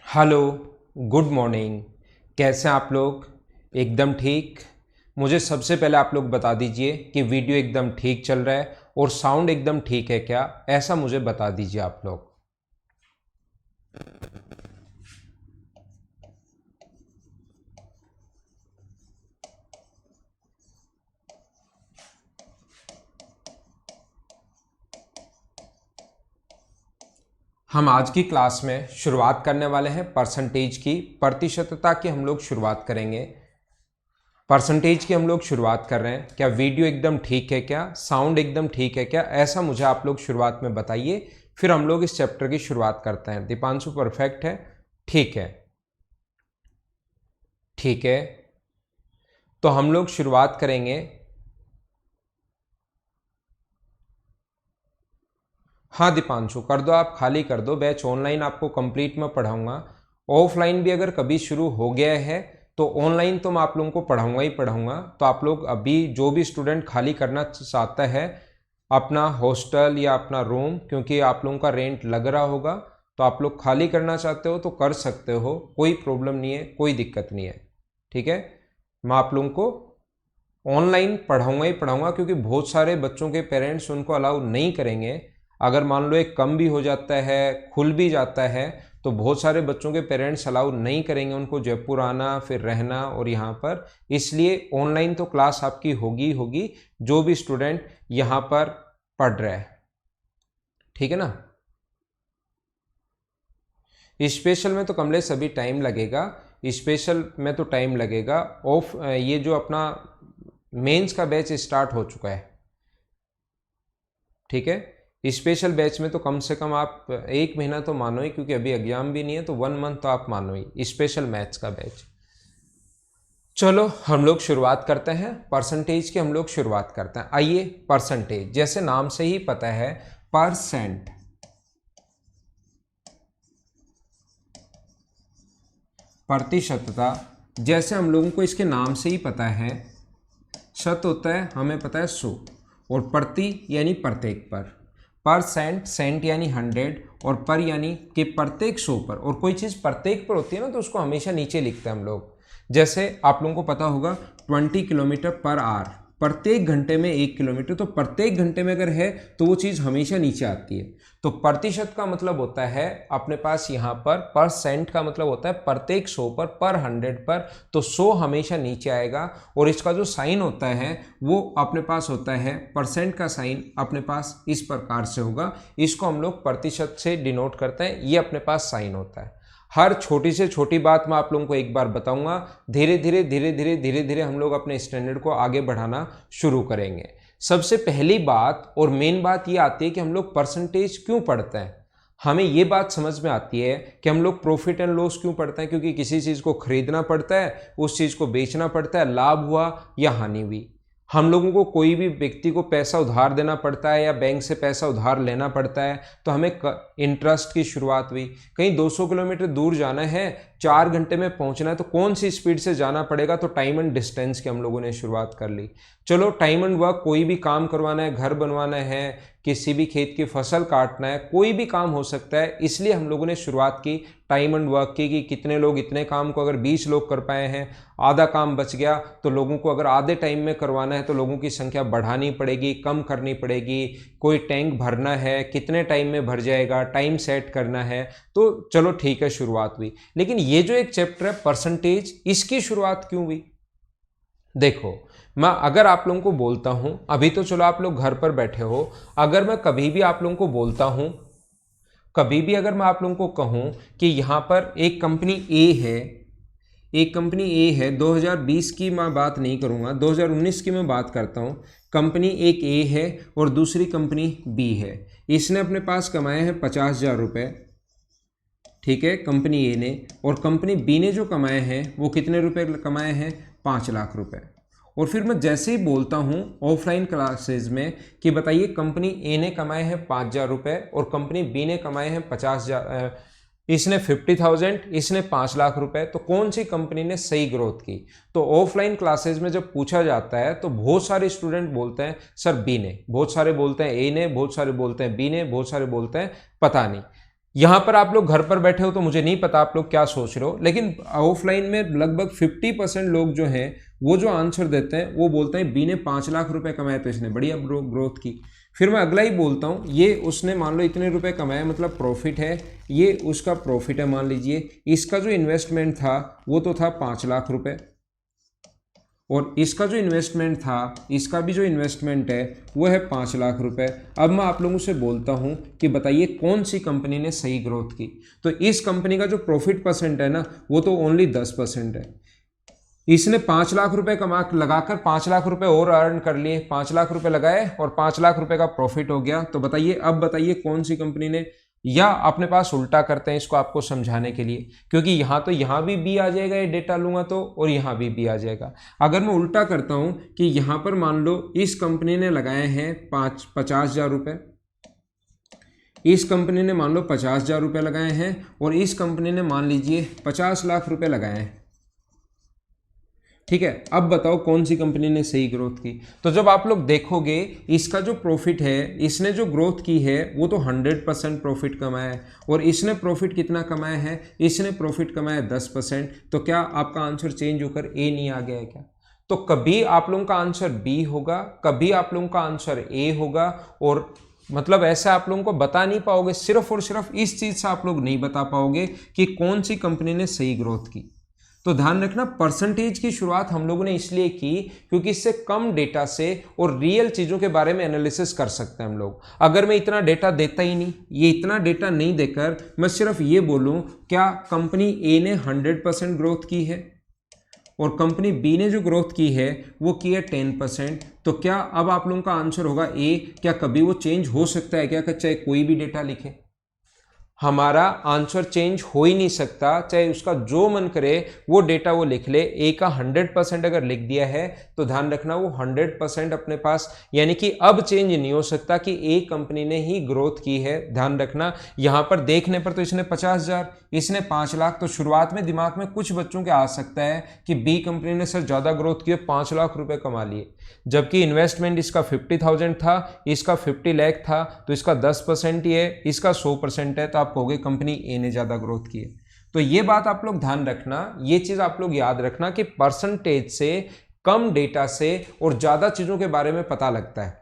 Hello, good morning. कैसे हैं आप लोग? एकदम ठीक। मुझे सबसे पहले आप लोग बता दीजिए कि वीडियो एकदम ठीक चल रहा है और साउंड एकदम ठीक है क्या, ऐसा मुझे बता दीजिए आप लोग। हम आज की क्लास में शुरुआत करने वाले हैं परसेंटेज की, प्रतिशतता की हम लोग शुरुआत करेंगे। परसेंटेज की हम लोग शुरुआत कर रहे हैं। क्या वीडियो एकदम ठीक है क्या, साउंड एकदम ठीक है क्या, ऐसा मुझे आप लोग शुरुआत में बताइए। फिर हम लोग इस चैप्टर की शुरुआत करते हैं। दीपांशु परफेक्ट है, ठीक है, ठीक है। तो हम लोग शुरुआत करेंगे। हाँ दीपांशु, कर दो, आप खाली कर दो बैच। ऑनलाइन आपको कंप्लीट में पढ़ाऊंगा। ऑफलाइन भी अगर कभी शुरू हो गया है तो ऑनलाइन तो मैं आप लोगों को पढ़ाऊंगा ही पढ़ाऊंगा। तो आप लोग अभी जो भी स्टूडेंट खाली करना चाहता है अपना हॉस्टल या अपना रूम, क्योंकि आप लोगों का रेंट लग रहा होगा, तो आप लोग खाली करना चाहते हो तो कर सकते हो, कोई प्रॉब्लम नहीं है, कोई दिक्कत नहीं है। ठीक है, मैं आप लोगों को ऑनलाइन पढ़ाऊंगा ही पढ़ाऊंगा, क्योंकि बहुत सारे बच्चों के पेरेंट्स उनको अलाउ नहीं करेंगे। अगर मान लो एक कम भी हो जाता है, खुल भी जाता है, तो बहुत सारे बच्चों के पेरेंट्स अलाउ नहीं करेंगे उनको जयपुर आना फिर रहना और यहाँ पर। इसलिए ऑनलाइन तो क्लास आपकी होगी होगी, जो भी स्टूडेंट यहाँ पर पढ़ रहा है। ठीक है ना। स्पेशल में तो कमलेश अभी टाइम लगेगा, स्पेशल में तो टाइम लगेगा। ऑफ ये जो अपना मेंस का बैच स्टार्ट हो चुका है। ठीक है, स्पेशल बैच में तो कम से कम आप 1 महीना तो मानो ही, क्योंकि अभी एग्जाम भी नहीं है, तो 1 मंथ तो आप मानो ही स्पेशल मैथ्स का बैच। चलो हम लोग शुरुआत करते हैं, परसेंटेज की हम लोग शुरुआत करते हैं। आइए, परसेंटेज जैसे नाम से ही पता है, परसेंट, प्रतिशतता, जैसे हम लोगों को इसके नाम से ही पता है। शत होता है हमें पता है 100, और प्रति यानी प्रत्येक पर सेंट, सेंट यानी 100, और पर यानी कि प्रत्येक 100 पर। और कोई चीज़ प्रत्येक पर होती है ना, तो उसको हमेशा नीचे लिखते हैं हम लोग। जैसे आप लोगों को पता होगा 20 किलोमीटर पर आवर, प्रत्येक घंटे में 1 किलोमीटर, तो प्रत्येक घंटे में अगर है तो वो चीज़ हमेशा नीचे आती है। तो प्रतिशत का मतलब होता है अपने पास यहाँ पर सेंट का मतलब होता है प्रत्येक 100 पर 100 पर, तो 100 हमेशा नीचे आएगा। और इसका जो साइन होता है वो अपने पास होता है, परसेंट का साइन अपने पास इस प्रकार से होगा। इसको हम लोग प्रतिशत से डिनोट करते हैं, ये अपने पास साइन होता है। हर छोटी से छोटी बात मैं आप लोगों को एक बार बताऊंगा। धीरे धीरे धीरे धीरे धीरे धीरे हम लोग अपने स्टैंडर्ड को आगे बढ़ाना शुरू करेंगे। सबसे पहली बात और मेन बात ये आती है कि हम लोग परसेंटेज क्यों पढ़ते हैं। हमें ये बात समझ में आती है कि हम लोग प्रॉफिट एंड लॉस क्यों पढ़ते हैं, क्योंकि किसी चीज़ को खरीदना पड़ता है, उस चीज़ को बेचना पड़ता है, लाभ हुआ या हानि हुई। हम लोगों को कोई भी व्यक्ति को पैसा उधार देना पड़ता है या बैंक से पैसा उधार लेना पड़ता है, तो हमें इंटरेस्ट की शुरुआत हुई। कहीं 200 किलोमीटर दूर जाना है, 4 घंटे में पहुंचना है, तो कौन सी स्पीड से जाना पड़ेगा, तो टाइम एंड डिस्टेंस की हम लोगों ने शुरुआत कर ली। चलो टाइम एंड वर्क, कोई भी काम करवाना है, घर बनवाना है, किसी भी खेत की फसल काटना है, कोई भी काम हो सकता है, इसलिए हम लोगों ने शुरुआत की टाइम एंड वर्क की कि कितने लोग इतने काम को अगर 20 लोग कर पाए हैं, आधा काम बच गया, तो लोगों को अगर आधे टाइम में करवाना है तो लोगों की संख्या बढ़ानी पड़ेगी, कम करनी पड़ेगी। कोई टैंक भरना है, कितने टाइम में भर जाएगा, टाइम सेट करना है। तो चलो ठीक है, शुरुआत हुई। लेकिन ये जो एक चैप्टर है परसेंटेज, इसकी शुरुआत क्यों हुई? देखो, मैं अगर आप लोगों को बोलता हूं, अभी तो चलो आप लोग घर पर बैठे हो, अगर मैं कभी भी आप लोगों को बोलता हूं, कभी भी अगर मैं आप लोगों को कहूं कि यहां पर एक कंपनी ए है, एक कंपनी ए है, 2020 की मैं बात नहीं करूंगा, 2019 की मैं बात करता हूं। कंपनी एक ए है और दूसरी कंपनी बी है। इसने अपने पास कमाए हैं 50,000 रुपये, ठीक है, कंपनी ए ने। और कंपनी बी ने जो कमाए हैं वो कितने रुपए कमाए हैं? 5 लाख रुपए। और फिर मैं जैसे ही बोलता हूँ ऑफलाइन क्लासेज में कि बताइए कंपनी ए ने कमाए हैं 5,000 रुपये और कंपनी बी ने कमाए हैं 50,000, इसने 50,000, इसने 5 लाख रुपए, तो कौन सी कंपनी ने सही ग्रोथ की? तो ऑफलाइन क्लासेज में जब पूछा जाता है तो बहुत सारे स्टूडेंट बोलते हैं सर बी ने, बहुत सारे बोलते हैं ए ने, बहुत सारे बोलते हैं बी ने, बहुत सारे बोलते हैं पता नहीं। यहाँ पर आप लोग घर पर बैठे हो तो मुझे नहीं पता आप लोग क्या सोच रहे हो, लेकिन ऑफलाइन में लगभग 50% लोग जो हैं वो जो आंसर देते हैं वो बोलते हैं बी ने 5 लाख रुपए कमाए तो इसने बढ़िया ग्रोथ की। फिर मैं अगला ही बोलता हूँ, ये उसने मान लो इतने रुपए कमाए मतलब प्रॉफिट है, ये उसका प्रॉफिट है मान लीजिए, इसका जो इन्वेस्टमेंट था वो तो था 5 लाख रुपए, और इसका जो इन्वेस्टमेंट था, इसका भी जो इन्वेस्टमेंट है वो है 5 लाख रुपए। अब मैं आप लोगों से बोलता हूं कि बताइए कौन सी कंपनी ने सही ग्रोथ की। तो इस कंपनी का जो प्रॉफिट परसेंट है ना वो तो ओनली 10% है। इसने 5 लाख रुपए लगाकर 5 लाख रुपए और अर्न कर लिए, 5 लाख रुपए लगाए और 5 लाख रुपए का प्रॉफिट हो गया। तो बताइए, अब बताइए कौन सी कंपनी ने, या अपने पास उल्टा करते हैं इसको आपको समझाने के लिए, क्योंकि यहाँ भी बी आ जाएगा, ये डेटा लूंगा तो, और यहाँ भी बी आ जाएगा। अगर मैं उल्टा करता हूँ कि यहाँ पर मान लो इस कंपनी ने लगाए हैं 50,000 रुपये, इस कंपनी ने मान लो 50,000 रुपये लगाए हैं, और इस कंपनी ने मान लीजिए 50 लाख रुपए लगाए हैं। ठीक है, अब बताओ कौन सी कंपनी ने सही ग्रोथ की। तो जब आप लोग देखोगे इसका जो प्रॉफिट है, इसने जो ग्रोथ की है वो तो 100% प्रॉफिट कमाया है, और इसने प्रॉफिट कितना कमाया है, इसने प्रॉफिट कमाया 10%। तो क्या आपका आंसर चेंज होकर ए नहीं आ गया है क्या? तो कभी आप लोगों का आंसर बी होगा, कभी आप लोगों का आंसर ए होगा, और मतलब ऐसा आप लोगों को बता नहीं पाओगे। सिर्फ और सिर्फ इस चीज से आप लोग नहीं बता पाओगे कि कौन सी कंपनी ने सही ग्रोथ की। तो ध्यान रखना, परसेंटेज की शुरुआत हम लोगों ने इसलिए की क्योंकि इससे कम डेटा से और रियल चीजों के बारे में एनालिसिस कर सकते हैं हम लोग। अगर मैं इतना डेटा देता ही नहीं, ये इतना डेटा नहीं देकर मैं सिर्फ ये बोलूं क्या कंपनी ए ने 100% ग्रोथ की है और कंपनी बी ने जो ग्रोथ की है वो की है 10%, तो क्या अब आप लोगों का आंसर होगा ए। क्या कभी वो चेंज हो सकता है क्या, चाहे कोई भी डेटा लिखे? हमारा आंसर चेंज हो ही नहीं सकता, चाहे उसका जो मन करे वो डेटा वो लिख ले। ए का 100% अगर लिख दिया है तो ध्यान रखना वो 100% अपने पास, यानी कि अब चेंज नहीं हो सकता कि ए कंपनी ने ही ग्रोथ की है। ध्यान रखना, यहां पर देखने पर तो इसने 50,000, इसने 5 लाख, तो शुरुआत में दिमाग में कुछ बच्चों के आ सकता है कि बी कंपनी ने सर ज्यादा ग्रोथ की, 5 लाख रुपए कमा लिए, जबकि इन्वेस्टमेंट इसका 50,000 था, इसका 50 लाख था, तो इसका 10% ही है, इसका 100% है, तो आप कहोगे कंपनी ए ने ज्यादा ग्रोथ की है। तो ये बात आप लोग ध्यान रखना, ये चीज आप लोग याद रखना कि परसेंटेज से, कम डेटा से और ज्यादा चीजों के बारे में पता लगता है,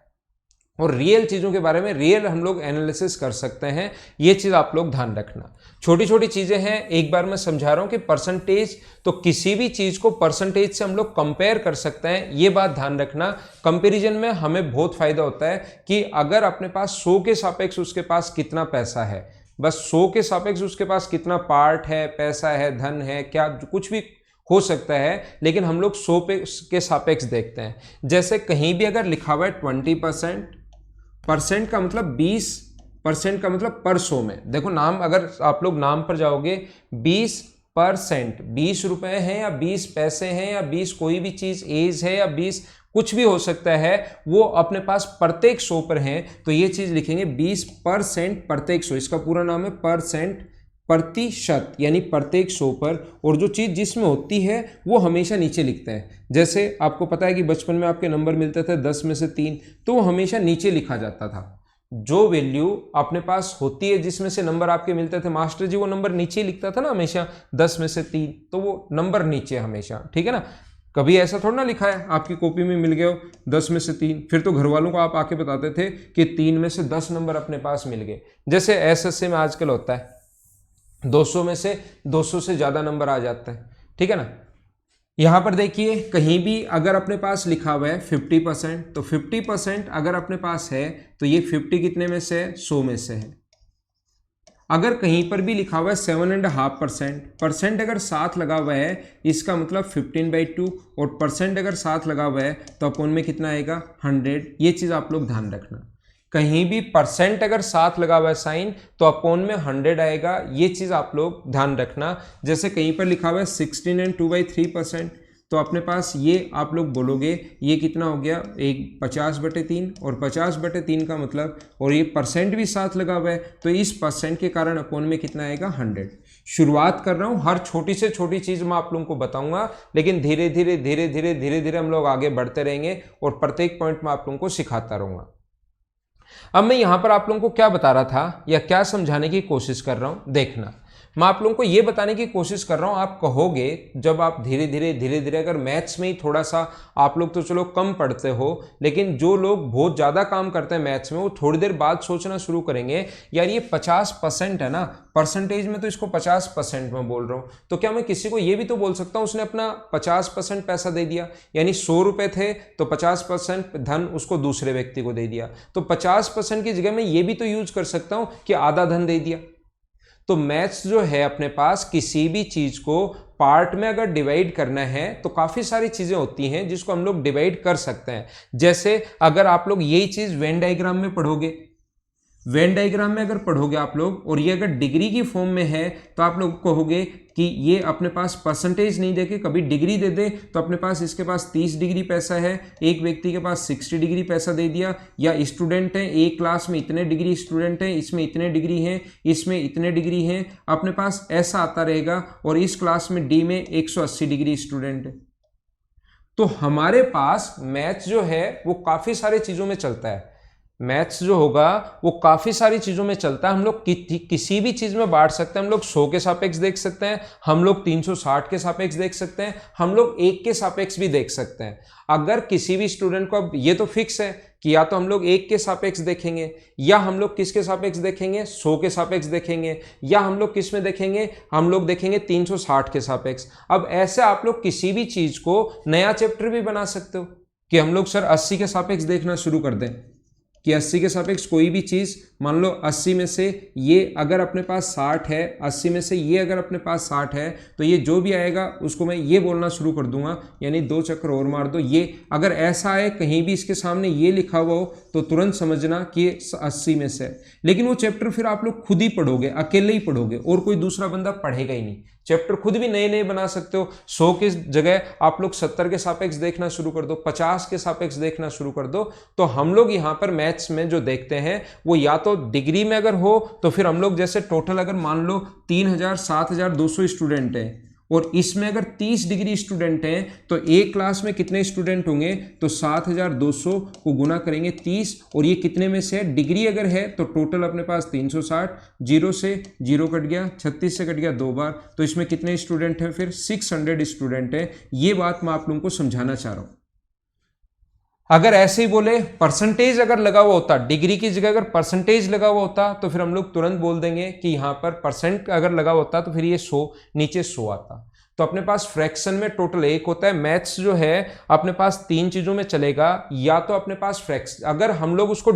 और रियल चीजों के बारे में रियल हम लोग एनालिसिस कर सकते हैं। ये चीज आप लोग ध्यान रखना। छोटी छोटी चीजें हैं, एक बार मैं समझा रहा हूं कि परसेंटेज, तो किसी भी चीज को परसेंटेज से हम लोग कंपेयर कर सकते हैं, ये बात ध्यान रखना। कंपैरिजन में हमें बहुत फायदा होता है कि अगर अपने पास 100 के सापेक्ष उसके पास कितना पैसा है, बस 100 के सापेक्ष उसके पास कितना पार्ट है, पैसा है, धन है, क्या कुछ भी हो सकता है, लेकिन हम लोग 100 के सापेक्ष देखते हैं। जैसे कहीं भी अगर लिखा हुआ है 20%, परसेंट का मतलब 20% का मतलब पर 100 में, देखो नाम, अगर आप लोग नाम पर जाओगे 20%, 20 रुपए हैं या 20 पैसे हैं या 20 कोई भी चीज, एज है या 20 कुछ भी हो सकता है, वो अपने पास प्रत्येक 100 पर है, तो ये चीज लिखेंगे 20% प्रत्येक 100, इसका पूरा नाम है परसेंट, प्रतिशत, यानी प्रत्येक 100 पर। और जो चीज जिसमें होती है वो हमेशा नीचे लिखते हैं। जैसे आपको पता है कि बचपन में आपके नंबर मिलते थे 10 में से 3, तो वो हमेशा नीचे लिखा जाता था। जो वैल्यू अपने पास होती है जिसमें से नंबर आपके मिलते थे, मास्टर जी वो नंबर नीचे लिखता था ना हमेशा, 10 में से 3, तो वो नंबर नीचे हमेशा, ठीक है ना। कभी ऐसा थोड़ा ना लिखा है आपकी कॉपी में मिल गया हो 10 में से 3, फिर तो घर वालों को आप आके बताते थे कि 3 में से 10 नंबर अपने पास मिल गए। जैसे एसएससी में आजकल होता है 200 में से 200 से ज्यादा नंबर आ जाता है, ठीक है ना। यहां पर देखिए कहीं भी अगर अपने पास लिखा हुआ है 50%, तो 50% अगर अपने पास है तो ये 50 कितने में से है, 100 में से है। अगर कहीं पर भी लिखा हुआ है 7.5%, परसेंट अगर साथ लगा हुआ है इसका मतलब 15/2, और परसेंट अगर साथ लगा हुआ है तो अपोन में कितना आएगा, 100। ये चीज आप लोग ध्यान रखना, कहीं भी परसेंट अगर साथ लगा हुआ है साइन तो अपोन में 100 आएगा, ये चीज आप लोग ध्यान रखना। जैसे कहीं पर लिखा हुआ है 16 and 2/3%, तो अपने पास ये आप लोग बोलोगे ये कितना हो गया, एक 50/3, और 50/3 का मतलब, और ये परसेंट भी साथ लगा हुआ है तो इस परसेंट के कारण अपोन में कितना आएगा, 100। शुरुआत कर रहा हूं, हर छोटी से छोटी चीज मैं आप लोगों को बताऊंगा, लेकिन धीरे धीरे धीरे धीरे धीरे धीरे हम लोग आगे बढ़ते रहेंगे और प्रत्येक पॉइंट में आप लोगों को सिखाता रहूंगा। अब मैं यहाँ पर आप लोगों को क्या बता रहा था या क्या समझाने की कोशिश कर रहा हूँ, देखना। मैं आप लोगों को ये बताने की कोशिश कर रहा हूँ, आप कहोगे जब आप धीरे धीरे अगर मैथ्स में ही थोड़ा सा, आप लोग तो चलो कम पढ़ते हो, लेकिन जो लोग बहुत ज़्यादा काम करते हैं मैथ्स में, वो थोड़ी देर बाद सोचना शुरू करेंगे यार ये 50% है ना, परसेंटेज में तो इसको 50% में बोल रहा हूँ, तो क्या मैं किसी को ये भी तो बोल सकता हूँ उसने अपना 50% पैसा दे दिया, यानी 100 रुपये थे तो 50% धन उसको दूसरे व्यक्ति को दे दिया, तो 50% की जगह मैं ये भी तो यूज कर सकता हूँ कि आधा धन दे दिया। तो मैथ्स जो है अपने पास किसी भी चीज को पार्ट में अगर डिवाइड करना है तो काफी सारी चीजें होती हैं जिसको हम लोग डिवाइड कर सकते हैं। जैसे अगर आप लोग यही चीज वेन डायग्राम में पढ़ोगे, वेन डायग्राम में अगर पढ़ोगे आप लोग और ये अगर डिग्री की फॉर्म में है तो आप लोग कहोगे कि ये अपने पास परसेंटेज नहीं देके कभी डिग्री दे दे, तो अपने पास इसके पास 30 डिग्री पैसा है, एक व्यक्ति के पास 60 डिग्री पैसा दे दिया, या स्टूडेंट है एक क्लास में इतने डिग्री स्टूडेंट हैं, इसमें इतने डिग्री हैं, इसमें इतने डिग्री हैं, अपने पास ऐसा आता रहेगा, और इस क्लास में डी में 180 डिग्री स्टूडेंट है। तो हमारे पास मैथ्स जो है वो काफी सारी चीजों में चलता है, मैथ्स जो होगा वो काफी सारी चीजों में चलता है। हम लोग किसी भी चीज में बांट सकते हैं, हम लोग 100 के सापेक्ष देख सकते हैं, हम लोग 360 के सापेक्ष देख सकते हैं, हम लोग 1 के सापेक्ष भी देख सकते हैं। अगर किसी भी स्टूडेंट को, अब ये तो फिक्स है कि या तो हम लोग 1 के सापेक्ष देखेंगे, या हम लोग किसके सापेक्ष देखेंगे, 100 के सापेक्ष देखेंगे, या हम लोग किस में देखेंगे, हम लोग देखेंगे 360 के सापेक्ष। अब ऐसे आप लोग किसी भी चीज को नया चैप्टर भी बना सकते हो कि हम लोग सर 80 के सापेक्ष देखना शुरू कर दें, कि 80 के सापेक्ष कोई भी चीज़, मान लो 80 में से ये अगर अपने पास 60 है, 80 में से ये अगर अपने पास 60 है, तो ये जो भी आएगा उसको मैं ये बोलना शुरू कर दूंगा, यानी 2 चक्कर और मार दो। ये अगर ऐसा है कहीं भी इसके सामने ये लिखा हुआ हो तो तुरंत समझना कि ये 80 में से है। लेकिन वो चैप्टर फिर आप लोग खुद ही पढ़ोगे, अकेले ही पढ़ोगे, और कोई दूसरा बंदा पढ़ेगा ही नहीं। चैप्टर खुद भी नए नए बना सकते हो, 100 की जगह आप लोग 70 के सापेक्ष देखना शुरू कर दो, 50 के सापेक्ष देखना शुरू कर दो। तो हम लोग यहाँ पर मैथ्स में जो देखते हैं वो या तो डिग्री में अगर हो तो फिर हम लोग जैसे टोटल अगर मान लो 3000 7200 स्टूडेंट हैं, और इसमें अगर 30 डिग्री स्टूडेंट हैं तो एक क्लास में कितने स्टूडेंट होंगे, तो 7200 को गुना करेंगे 30, और ये कितने में से है, डिग्री अगर है तो टोटल अपने पास 360, 0 से 0 कट गया, 36 से कट गया 2 बार, तो इसमें कितने स्टूडेंट हैं, फिर 600 स्टूडेंट हैं। ये बात मैं आप लोगों को समझाना चाह रहा हूं। अगर ऐसे ही बोले परसेंटेज अगर लगा हुआ होता, डिग्री की जगह अगर परसेंटेज लगा हुआ होता तो फिर हम लोग तुरंत बोल देंगे कि यहाँ पर परसेंट अगर लगा होता तो फिर ये 100 नीचे 100 आता। तो अपने पास फ्रैक्शन में टोटल 1 होता है। मैथ्स जो है अपने पास 3 चीजों में चलेगा, या तो अपने पास फ्रैक्शन, अगर हम लोग उसको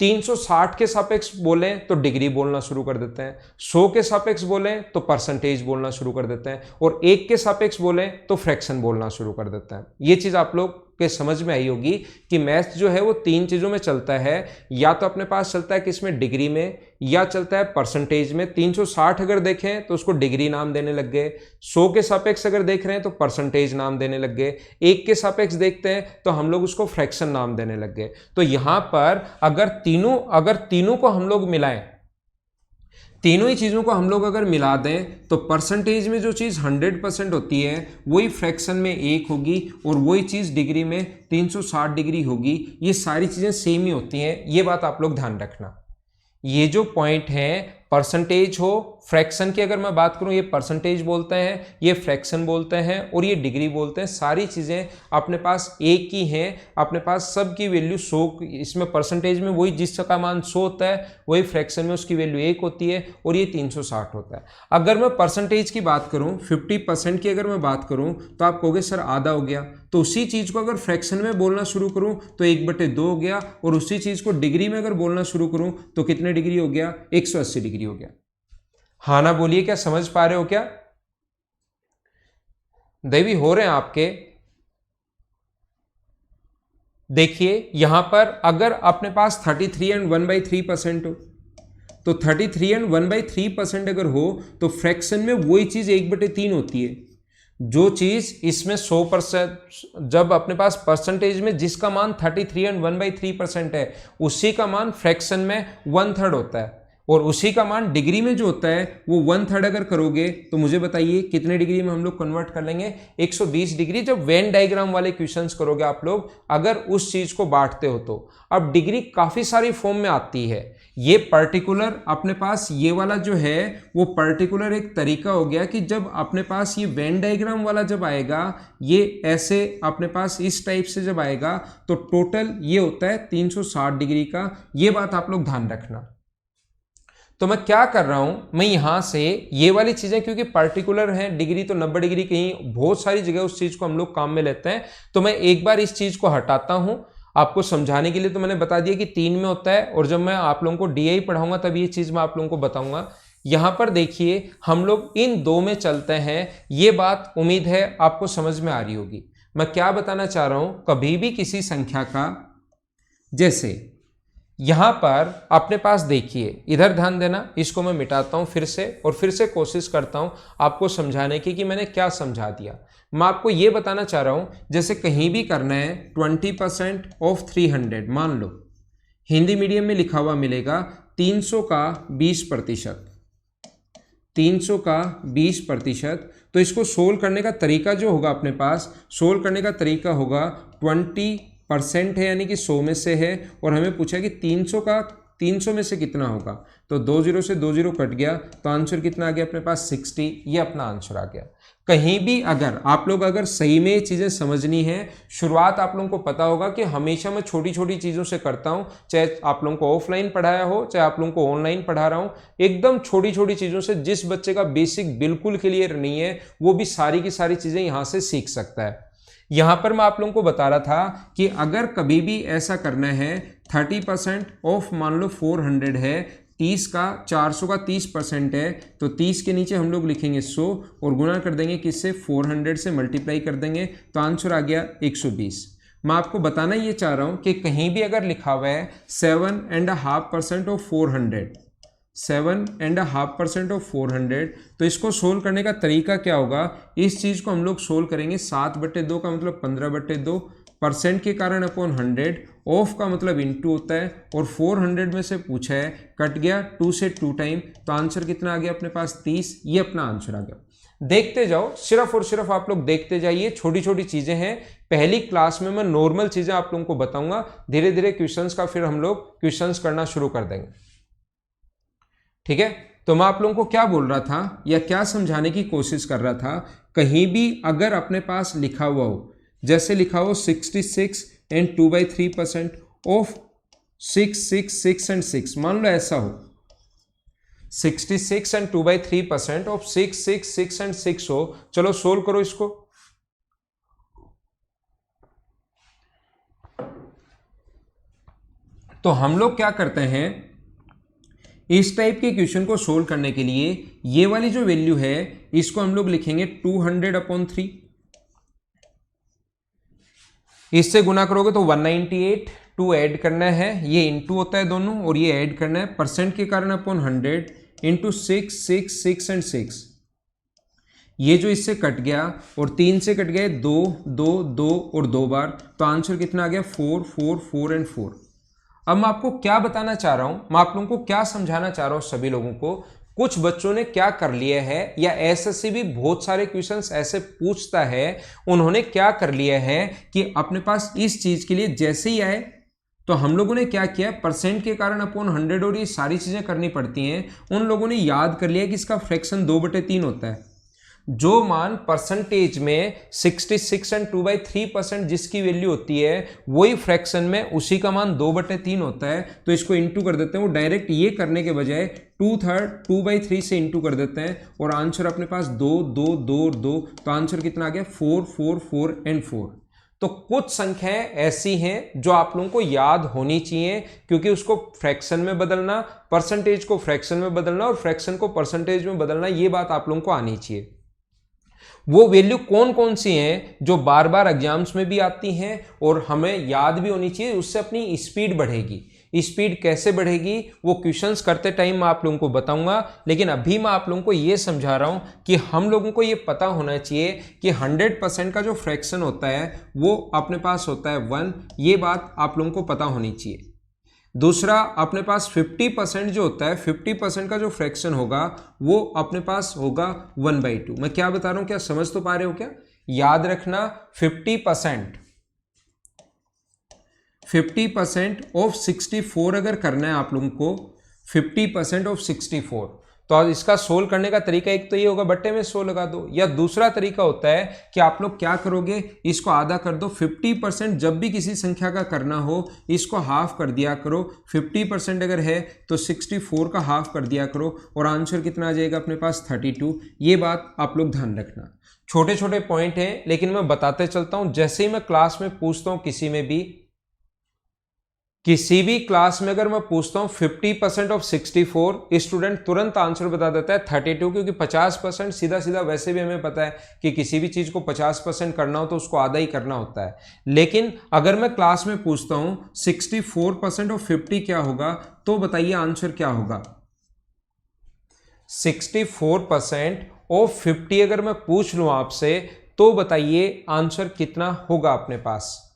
360 के सापेक्ष बोलें तो डिग्री बोलना शुरू कर देते हैं, 100 के सापेक्ष बोलें तो परसेंटेज बोलना शुरू कर देते हैं, और 1 के सापेक्ष बोलें तो फ्रैक्शन बोलना शुरू कर देते हैं। ये चीज आप लोग के समझ में आई होगी कि मैथ्स जो है वो 3 चीजों में चलता है, या तो अपने पास चलता है किसमें, डिग्री में, या चलता है परसेंटेज में। 360 अगर देखें तो उसको डिग्री नाम देने लग गए, 100 के सापेक्ष अगर देख रहे हैं तो परसेंटेज नाम देने लग गए, 1 के सापेक्ष देखते हैं तो हम लोग उसको फ्रैक्शन नाम देने लग गए। तो यहां पर अगर तीनों को हम लोग मिलाएं, तीनों ही चीज़ों को हम लोग अगर मिला दें तो परसेंटेज में जो चीज़ 100% होती है वही फ्रैक्शन में 1 होगी, और वही चीज़ डिग्री में 360 डिग्री होगी। ये सारी चीज़ें सेम ही होती हैं, ये बात आप लोग ध्यान रखना। ये जो पॉइंट है, परसेंटेज हो, फ्रैक्शन की अगर मैं बात करूं, ये परसेंटेज बोलते हैं, ये फ्रैक्शन बोलते हैं, और ये डिग्री बोलते हैं। सारी चीज़ें अपने पास एक ही हैं, अपने पास सब की वैल्यू 100, इसमें परसेंटेज में वही जिसका मान 100 होता है वही फ्रैक्शन में उसकी वैल्यू 1 होती है, और ये 360 होता है। अगर मैं परसेंटेज की बात करूं, 50% की अगर मैं बात करूं तो आप कहोगे सर आधा हो गया, तो उसी चीज़ को अगर फ्रैक्शन में बोलना शुरू करूं तो 1/2 हो गया, और उसी चीज़ को डिग्री में अगर बोलना शुरू करूं तो कितने डिग्री हो गया, 180 डिग्री हो गया। हाँ ना बोलिए, क्या समझ पा रहे हो क्या? देवी हो रहे हैं आपके? देखिए यहां पर अगर अपने पास 33 एंड 1/3% हो, तो 33 एंड 1/3% अगर हो तो फ्रैक्शन में वही चीज 1/3 होती है। जो चीज इसमें 100%, जब अपने पास परसेंटेज में जिसका मान 33 एंड 1/3% है, उसी का मान फ्रैक्शन में 1/3 होता है। और उसी का मान डिग्री में जो होता है वो 1/3 अगर करोगे तो मुझे बताइए कितने डिग्री में हम लोग कन्वर्ट कर लेंगे, 120 डिग्री। जब वेन डायग्राम वाले क्वेश्चंस करोगे आप लोग, अगर उस चीज को बांटते हो तो। अब डिग्री काफी सारी फॉर्म में आती है। ये पर्टिकुलर अपने पास ये वाला जो है वो पर्टिकुलर एक तरीका हो गया कि जब अपने पास ये वेन डायग्राम वाला जब आएगा, ये ऐसे अपने पास इस टाइप से जब आएगा तो टोटल ये होता है 360 डिग्री का। ये बात आप लोग ध्यान रखना। तो मैं क्या कर रहा हूं, मैं यहां से ये वाली चीजें क्योंकि पर्टिकुलर है, डिग्री तो 90 डिग्री, कहीं बहुत सारी जगह उस चीज को हम लोग काम में लेते हैं, तो मैं एक बार इस चीज को हटाता हूं आपको समझाने के लिए। तो मैंने बता दिया कि 3 में होता है, और जब मैं आप लोगों को डीआई पढ़ाऊंगा तब ये चीज मैं आप लोगों को बताऊंगा। यहां पर देखिए हम लोग इन 2 में चलते हैं। ये बात उम्मीद है आपको समझ में आ रही होगी। मैं क्या बताना चाह रहा हूं, कभी भी किसी संख्या का, जैसे यहां पर अपने पास देखिए, इधर ध्यान देना, इसको मैं मिटाता हूं फिर से, और फिर से कोशिश करता हूं आपको समझाने की कि मैंने क्या समझा दिया। मैं आपको यह बताना चाह रहा हूं, जैसे कहीं भी करना है 20% ऑफ 300, मान लो हिंदी मीडियम में लिखा हुआ मिलेगा 300 का 20%, 300 का 20%। तो इसको सोल्व करने का तरीका जो होगा अपने पास, सोल्व करने का तरीका होगा 20% है यानी कि 100 में से है, और हमें पूछा कि 300 में से कितना होगा, तो 2 0 से 2 0 कट गया, तो आंसर कितना आ गया अपने पास 60। ये अपना आंसर आ गया। कहीं भी अगर आप लोग अगर सही में ये चीज़ें समझनी है, शुरुआत आप लोगों को पता होगा कि हमेशा मैं छोटी छोटी चीज़ों से करता हूँ, चाहे आप लोगों को ऑफलाइन पढ़ाया हो चाहे आप लोगों को ऑनलाइन पढ़ा रहा हूँ, एकदम छोटी छोटी चीज़ों से। जिस बच्चे का बेसिक बिल्कुल क्लियर नहीं है वो भी सारी की सारी चीज़ें यहाँ से सीख सकता है। यहां पर मैं आप लोगों को बता रहा था कि अगर कभी भी ऐसा करना है 30% ऑफ, मान लो 400 है, 30 का 400 का 30% है, तो 30 के नीचे हम लोग लिखेंगे 100 और गुना कर देंगे किससे, 400 से मल्टीप्लाई कर देंगे, तो आंसर आ गया 120। मैं आपको बताना ये चाह रहा हूं कि कहीं भी अगर लिखा हुआ है 7.5% ऑफ 400, 7.5% ऑफ 400, तो इसको सोल्व करने का तरीका क्या होगा, इस चीज को हम लोग सोल्व करेंगे 7/2 का मतलब 15/2, परसेंट के कारण अपॉन 100, ऑफ का मतलब इनटू होता है, और 400 में से पूछा है, कट गया 2 से 2 टाइम, तो आंसर कितना आ गया अपने पास 30। ये अपना आंसर आ गया। देखते जाओ, सिर्फ और सिर्फ आप लोग देखते जाइए, छोटी छोटी चीजें हैं। पहली क्लास में मैं नॉर्मल चीजें आप लोगों को बताऊंगा, धीरे धीरे क्वेश्चंस का फिर हम लोग क्वेश्चंस करना शुरू कर देंगे, ठीक है। तो मैं आप लोगों को क्या बोल रहा था या क्या समझाने की कोशिश कर रहा था, कहीं भी अगर अपने पास लिखा हुआ हो, जैसे लिखा हो 66 एंड 2/3% ऑफ 6 6 6 एंड 6, मान लो ऐसा हो 66 एंड 2/3% ऑफ 6 6 6 एंड 6 हो। चलो सोल्व करो इसको। तो हम लोग क्या करते हैं, इस टाइप के क्वेश्चन को सोल्व करने के लिए ये वाली जो वैल्यू है इसको हम लोग लिखेंगे 200/3, इससे गुना करोगे तो 198, 2 ऐड करना है, ये इंटू होता है दोनों, और ये ऐड करना है, परसेंट के कारण अपॉन 100 इंटू 6 6 6 एंड 6, ये जो इससे कट गया और 3 से कट गए 2 2 2 और 2 बार, तो आंसर कितना आ गया 4 4 4 एंड 4। अब मैं आपको क्या बताना चाह रहा हूं, मैं आप लोगों को क्या समझाना चाह रहा हूं सभी लोगों को, कुछ बच्चों ने क्या कर लिया है, या एसएससी भी बहुत सारे क्वेश्चंस ऐसे पूछता है, उन्होंने क्या कर लिया है कि अपने पास इस चीज के लिए जैसे ही आए तो हम लोगों ने क्या किया, परसेंट के कारण अपॉन 100 और ये सारी चीजें करनी पड़ती हैं, उन लोगों ने याद कर लिया कि इसका फ्रैक्शन 2/3 होता है। जो मान परसेंटेज में 66 एंड 2/3% जिसकी वैल्यू होती है, वही फ्रैक्शन में उसी का मान 2/3 होता है। तो इसको इंटू कर देते हैं, वो डायरेक्ट ये करने के बजाय 2/3 2/3 से इंटू कर देते हैं, और आंसर अपने पास 2 2 2 और 2, तो आंसर कितना आ गया 4 4 4 एंड 4। तो कुछ संख्याएं ऐसी हैं जो आप लोगों को याद होनी चाहिए, क्योंकि उसको फ्रैक्शन में बदलना, परसेंटेज को फ्रैक्शन में बदलना और फ्रैक्शन को परसेंटेज में बदलना, ये बात आप लोगों को आनी चाहिए। वो वैल्यू कौन कौन सी हैं जो बार बार एग्जाम्स में भी आती हैं और हमें याद भी होनी चाहिए, उससे अपनी स्पीड बढ़ेगी। स्पीड कैसे बढ़ेगी वो क्वेश्चंस करते टाइम मैं आप लोगों को बताऊंगा, लेकिन अभी मैं आप लोगों को ये समझा रहा हूं कि हम लोगों को ये पता होना चाहिए कि 100% का जो फ्रैक्शन होता है वो अपने पास होता है 1। ये बात आप लोगों को पता होनी चाहिए। दूसरा अपने पास 50% जो होता है, 50% का जो फ्रैक्शन होगा वो अपने पास होगा 1/2। मैं क्या बता रहा हूं, क्या समझ तो पा रहे हो क्या? याद रखना 50% ऑफ 64 अगर करना है आप लोगों को, 50% ऑफ 64, तो आज इसका सोल्व करने का तरीका एक तो ये होगा बट्टे में 100 लगा दो, या दूसरा तरीका होता है कि आप लोग क्या करोगे, इसको आधा कर दो। 50% जब भी किसी संख्या का करना हो इसको हाफ कर दिया करो। 50% अगर है तो 64 का हाफ कर दिया करो और आंसर कितना आ जाएगा अपने पास 32। ये बात आप लोग ध्यान रखना। छोटे छोटे पॉइंट हैं लेकिन मैं बताते चलता हूं। जैसे ही मैं क्लास में पूछता हूं किसी भी क्लास में अगर मैं पूछता हूं 50% ऑफ 64, स्टूडेंट तुरंत आंसर बता देता है 32, क्योंकि 50% सीधा सीधा वैसे भी हमें पता है कि किसी भी चीज को 50% करना हो तो उसको आधा ही करना होता है। लेकिन अगर मैं क्लास में पूछता हूं 64% ऑफ 50 क्या होगा, तो बताइए आंसर क्या होगा। 64% ऑफ 50 अगर मैं पूछ लूं आपसे तो बताइए आंसर कितना होगा अपने पास।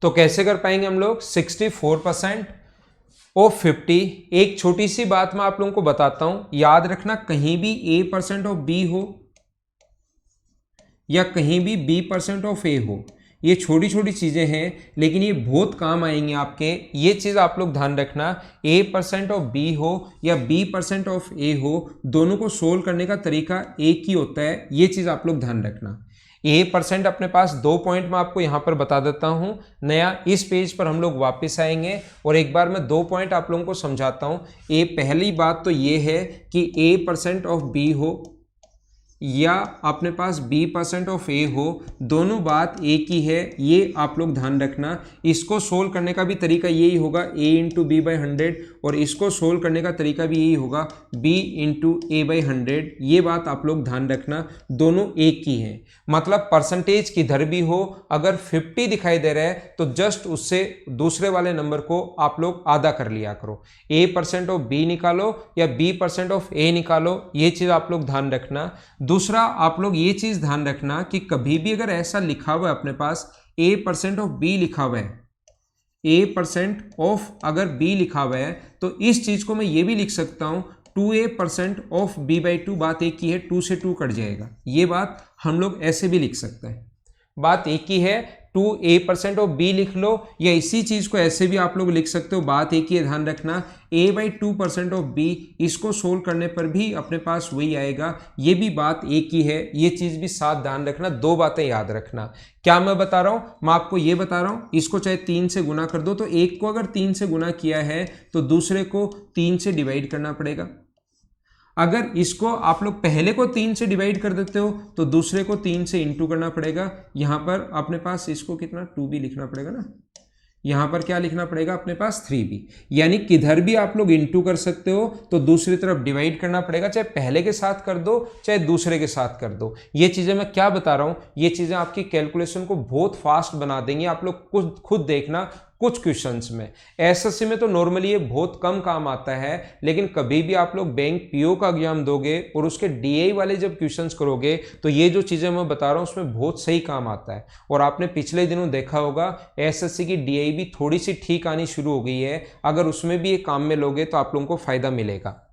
तो कैसे कर पाएंगे हम लोग 64% ऑफ 50। एक छोटी सी बात मैं आप लोगों को बताता हूं, याद रखना कहीं भी A% ऑफ B हो या कहीं भी B% ऑफ A हो, ये छोटी छोटी चीजें हैं लेकिन ये बहुत काम आएंगे आपके। ये चीज आप लोग ध्यान रखना, A% ऑफ B हो या B% ऑफ A हो, दोनों को सोल्व करने का तरीका एक ही होता है। ये चीज आप लोग ध्यान रखना। A% अपने पास 2 पॉइंट मैं आपको यहां पर बता देता हूं नया। इस पेज पर हम लोग वापस आएंगे और एक बार मैं 2 पॉइंट आप लोगों को समझाता हूं। पहली बात तो ये है कि A% ऑफ B हो या अपने पास B% ऑफ A हो, दोनों बात एक ही है, ये आप लोग ध्यान रखना। इसको सोल्व करने का भी तरीका यही होगा A इंटू B/100, और इसको सोल्व करने का तरीका भी यही होगा B इंटू A/100। ये बात आप लोग ध्यान रखना, दोनों एक ही हैं। मतलब परसेंटेज किधर भी हो, अगर 50 दिखाई दे रहा है तो जस्ट उससे दूसरे वाले नंबर को आप लोग आधा कर लिया करो। A% ऑफ B निकालो या B% ऑफ A निकालो, ये चीज आप लोग ध्यान रखना। दूसरा आप लोग ये चीज ध्यान रखना कि कभी भी अगर ऐसा लिखा हुआ है अपने पास A% ऑफ B लिखा हुआ है, A% ऑफ अगर B लिखा हुआ है, तो इस चीज को मैं ये भी लिख सकता हूं 2A% ऑफ B/2। बात एक ही है, 2 से 2 कट जाएगा। ये बात हम लोग ऐसे भी लिख सकते हैं, बात एक ही है। 2A% ऑफ B लिख लो या इसी चीज को ऐसे भी आप लोग लिख सकते हो, बात एक ही है, ध्यान रखना। A/2% ऑफ B, इसको सोल्व करने पर भी अपने पास वही आएगा। ये भी बात एक ही है, ये चीज भी साथ ध्यान रखना। 2 बातें याद रखना। क्या मैं बता रहा हूं, मैं आपको ये बता रहा हूं, इसको चाहे 3 से गुना कर दो, तो एक को अगर 3 से गुना किया है तो दूसरे को 3 से डिवाइड करना पड़ेगा। अगर इसको आप लोग पहले को 3 से डिवाइड कर देते हो तो दूसरे को 3 से इंटू करना पड़ेगा। यहां पर अपने पास इसको कितना 2 भी लिखना पड़ेगा ना, यहां पर क्या लिखना पड़ेगा अपने पास 3b। यानी किधर भी आप लोग इंटू कर सकते हो तो दूसरी तरफ डिवाइड करना पड़ेगा, चाहे पहले के साथ कर दो चाहे दूसरे के साथ कर दो। ये चीजें मैं क्या बता रहा हूं, ये चीजें आपकी कैलकुलेशन को बहुत फास्ट बना देंगी। आप लोग खुद देखना कुछ क्वेश्चंस में। एसएससी में तो नॉर्मली ये बहुत कम काम आता है, लेकिन कभी भी आप लोग बैंक पीओ का एग्जाम दोगे और उसके डीआई वाले जब क्वेश्चंस करोगे तो ये जो चीजें मैं बता रहा हूं उसमें बहुत सही काम आता है। और आपने पिछले दिनों देखा होगा एसएससी की डीआई भी थोड़ी सी ठीक आनी शुरू हो गई है। अगर उसमें भी ये काम में लोगे तो आप लोगों को फायदा मिलेगा।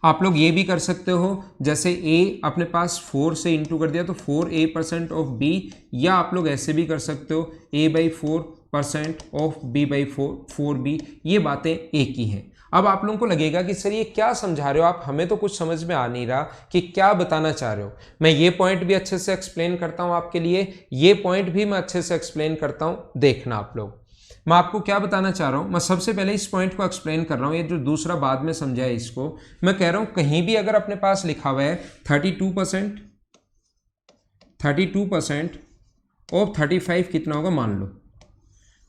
आप लोग ये भी कर सकते हो, जैसे A अपने पास 4 से इंटू कर दिया तो 4A% ऑफ B, या आप लोग ऐसे भी कर सकते हो A/4% ऑफ B/4B। ये बातें एक ही हैं। अब आप लोगों को लगेगा कि सर ये क्या समझा रहे हो आप, हमें तो कुछ समझ में आ नहीं रहा कि क्या बताना चाह रहे हो। मैं ये पॉइंट भी अच्छे से एक्सप्लेन करता हूँ आपके लिए, ये पॉइंट भी मैं अच्छे से एक्सप्लेन करता हूँ, देखना आप लोग। मैं आपको क्या बताना चाह रहा हूं, मैं सबसे पहले इस पॉइंट को एक्सप्लेन कर रहा हूं, ये जो दूसरा बाद में समझा है इसको मैं कह रहा हूं। कहीं भी अगर अपने पास लिखा हुआ है 32% ऑफ 35 कितना होगा मान लो,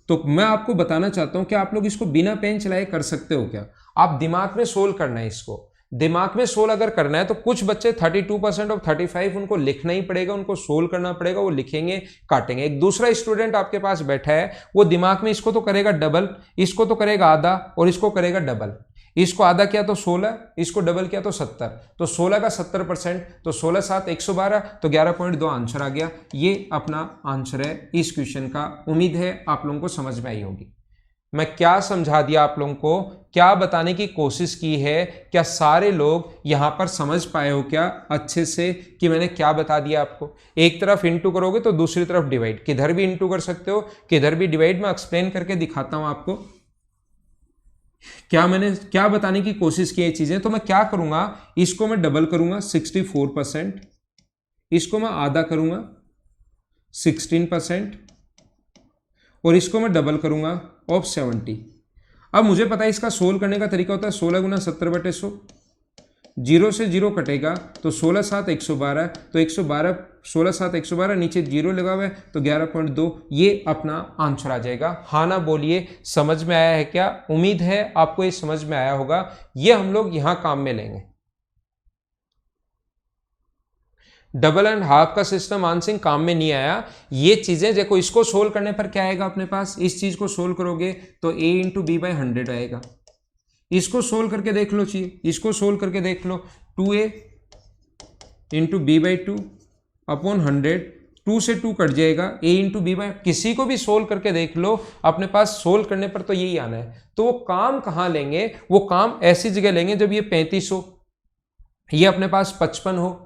तो मैं आपको बताना चाहता हूं कि आप लोग इसको बिना पेन चलाए कर सकते हो क्या। आप दिमाग में सोल्व करना है, इसको दिमाग में सोल्व अगर करना है तो कुछ बच्चे 32% ऑफ 35 उनको लिखना ही पड़ेगा, उनको सोल्व करना पड़ेगा, वो लिखेंगे काटेंगे। एक दूसरा स्टूडेंट आपके पास बैठा है, वो दिमाग में इसको तो करेगा डबल, इसको तो करेगा आधा और इसको करेगा डबल। इसको आधा किया तो 16, इसको डबल किया तो 70, तो 16 का 70%, तो 16 7 112, तो 11.2 आंसर आ गया। ये अपना आंसर है इस क्वेश्चन का। उम्मीद है आप लोगों को समझ में आई होगी। मैं क्या समझा दिया आप लोगों को, क्या बताने की कोशिश की है, क्या सारे लोग यहां पर समझ पाए हो क्या अच्छे से कि मैंने क्या बता दिया आपको? एक तरफ इंटू करोगे तो दूसरी तरफ डिवाइड, किधर भी इंटू कर सकते हो, किधर भी डिवाइड। मैं एक्सप्लेन करके दिखाता हूं आपको क्या मैंने क्या बताने की कोशिश की है चीजें। तो मैं क्या करूंगा, इसको मैं डबल करूंगा 64%, इसको मैं आधा करूंगा 16%, और इसको मैं डबल करूंगा ऑफ 70। अब मुझे पता है इसका सोल्व करने का तरीका होता है 16 गुना 70/100, 0 से 0 कटेगा तो 16 7 112, तो 112 16 7 112, नीचे 0 लगा हुआ है तो 11.2, ये अपना आंसर आ जाएगा। हाँ ना बोलिए, समझ में आया है क्या? उम्मीद है आपको ये समझ में आया होगा। ये हम लोग यहां काम में लेंगे। डबल एंड हाफ का सिस्टम मानसिंह काम में नहीं आया। ये चीजें देखो, इसको सोल्व करने पर क्या आएगा अपने पास, इस चीज को सोल्व करोगे तो a इंटू बी बाई 100 आएगा। इसको सोल्व करके देख लो, चाहिए इसको सोल्व करके देख लो, 2a into B by 2 upon 100, 2 से 2 कट जाएगा, a इंटू बी बाई, किसी को भी सोल्व करके देख लो, अपने पास सोल्व करने पर तो यही आना है। तो वो काम कहाँ लेंगे, वो काम ऐसी जगह लेंगे जब ये 35 हो, ये अपने पास 55 हो।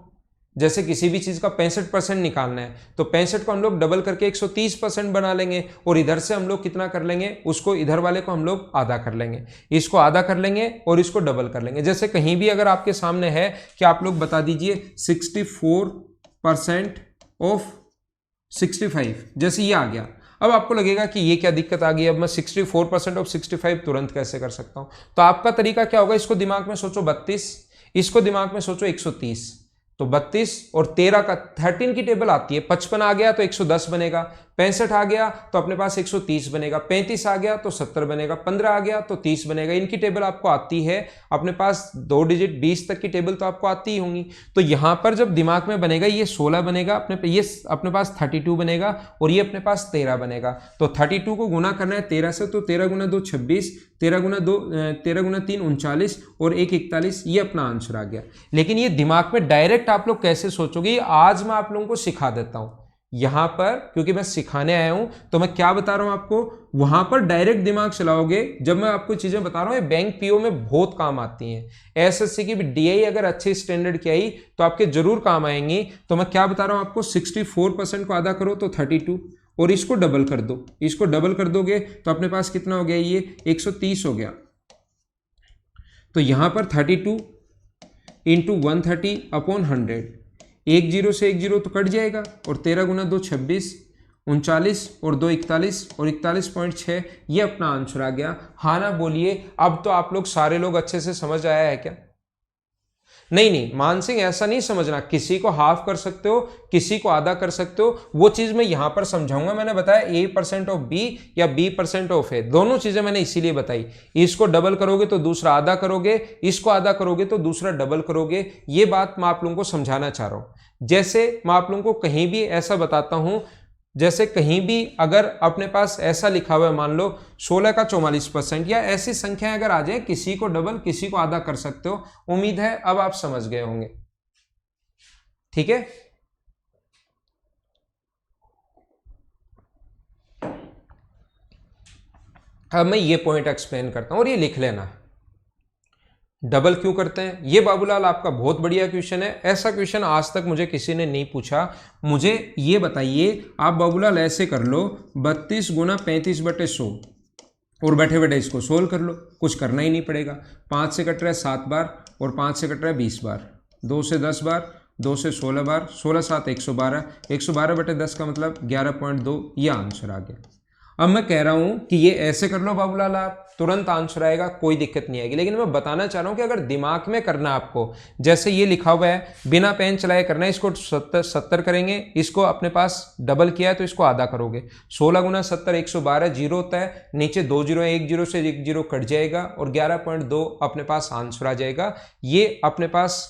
जैसे किसी भी चीज का 65% निकालना है तो 65 को हम लोग डबल करके 130% बना लेंगे, और इधर से हम लोग कितना कर लेंगे, उसको इधर वाले को हम लोग आधा कर लेंगे, इसको आधा कर लेंगे और इसको डबल कर लेंगे। जैसे कहीं भी अगर आपके सामने है कि आप लोग बता दीजिए 64% ऑफ 65, जैसे ये आ गया, अब आपको लगेगा कि ये क्या दिक्कत आ गई, अब मैं 64% ऑफ 65 तुरंत कैसे कर सकता हूं? तो आपका तरीका क्या होगा, इसको दिमाग में सोचो 32, इसको दिमाग में सोचो 130, तो 32 और 13 का 13 की टेबल आती है, 55 आ गया तो 110 बनेगा, 65 आ गया तो अपने पास 130 बनेगा, 35 आ गया तो 70 बनेगा, 15 आ गया तो 30 बनेगा। इनकी टेबल आपको आती है, अपने पास 2 डिजिट 20 तक की टेबल तो आपको आती ही होंगी। तो यहां पर जब दिमाग में बनेगा ये 16 बनेगा, ये अपने पास 32 बनेगा, और ये अपने पास 13 बनेगा। तो 32 को गुना करना है 13 से, तो 13 गुना 2 26, 13 गुना 3 39 और 1 41, ये अपना आंसर आ गया। लेकिन ये दिमाग में डायरेक्ट आप लोग कैसे सोचोगे, आज मैं आप लोगों को सिखा देता हूं। यहां पर क्योंकि मैं सिखाने आया हूं तो मैं क्या बता रहा हूं आपको, वहां पर डायरेक्ट दिमाग चलाओगे। जब मैं आपको चीजें बता रहा हूं, ये बैंक पीओ में बहुत काम आती हैं, एसएससी की भी डीआई अगर अच्छे स्टैंडर्ड की आई तो आपके जरूर काम आएंगी। तो मैं क्या बता रहा हूं आपको, 64% को आधा करो तो 32, और इसको डबल कर दो, इसको डबल कर दोगे तो अपने पास कितना हो गया, ये 130 हो गया। तो यहां पर 32 इंटू 130 अपॉन 100, 1 0 से 1 0 तो कट जाएगा, और 13 गुना 2 26, 39 और 2 41 और 41.6, ये अपना आंसर आ गया। हाँ ना बोलिए, अब तो आप लोग सारे लोग अच्छे से समझ आया है क्या? नहीं मानसिंह ऐसा नहीं समझना, किसी को हाफ कर सकते हो, किसी को आधा कर सकते हो, वो चीज मैं यहां पर समझाऊंगा। मैंने बताया a% ऑफ b या b% ऑफ a, दोनों चीजें मैंने इसीलिए बताई। इसको डबल करोगे तो दूसरा आधा करोगे, इसको आधा करोगे तो दूसरा डबल करोगे, ये बात मैं आप लोगों को समझाना चाह रहा हूं। जैसे मैं आप लोगों को कहीं भी ऐसा बताता हूं, जैसे कहीं भी अगर अपने पास ऐसा लिखा हुआ है, मान लो 16 का 44%, या ऐसी संख्याएं अगर आ जाए, किसी को डबल किसी को आधा कर सकते हो। उम्मीद है अब आप समझ गए होंगे, ठीक है। अब मैं ये पॉइंट एक्सप्लेन करता हूं और ये लिख लेना, डबल क्यों करते हैं। ये बाबूलाल आपका बहुत बढ़िया क्वेश्चन है, ऐसा क्वेश्चन आज तक मुझे किसी ने नहीं पूछा। मुझे ये बताइए आप बाबूलाल ऐसे कर लो, 32 गुना 35/100, और बैठे बैठे इसको सोल्व कर लो, कुछ करना ही नहीं पड़ेगा। 5 से कट रहा है 7 बार, और 5 से कट रहा है 20 बार, 2 से 10 बार, 2 से 16 बार, 16 7 112, 112/10 का मतलब 11.2, ये आंसर आ गया। अब मैं कह रहा हूं कि ये ऐसे कर लो बाबूलाल, आप तुरंत आंसर आएगा, कोई दिक्कत नहीं आएगी। लेकिन मैं बताना चाह रहा हूं कि अगर दिमाग में करना आपको, जैसे ये लिखा हुआ है बिना पेन चलाए करना है, इसको 70 करेंगे, इसको अपने पास डबल किया है तो इसको आधा करोगे, 16 गुना 70 112, 0 होता है, नीचे 2 0 1 0 से 1 0 कट जाएगा, और 11.2 अपने पास आंसर आ जाएगा। ये अपने पास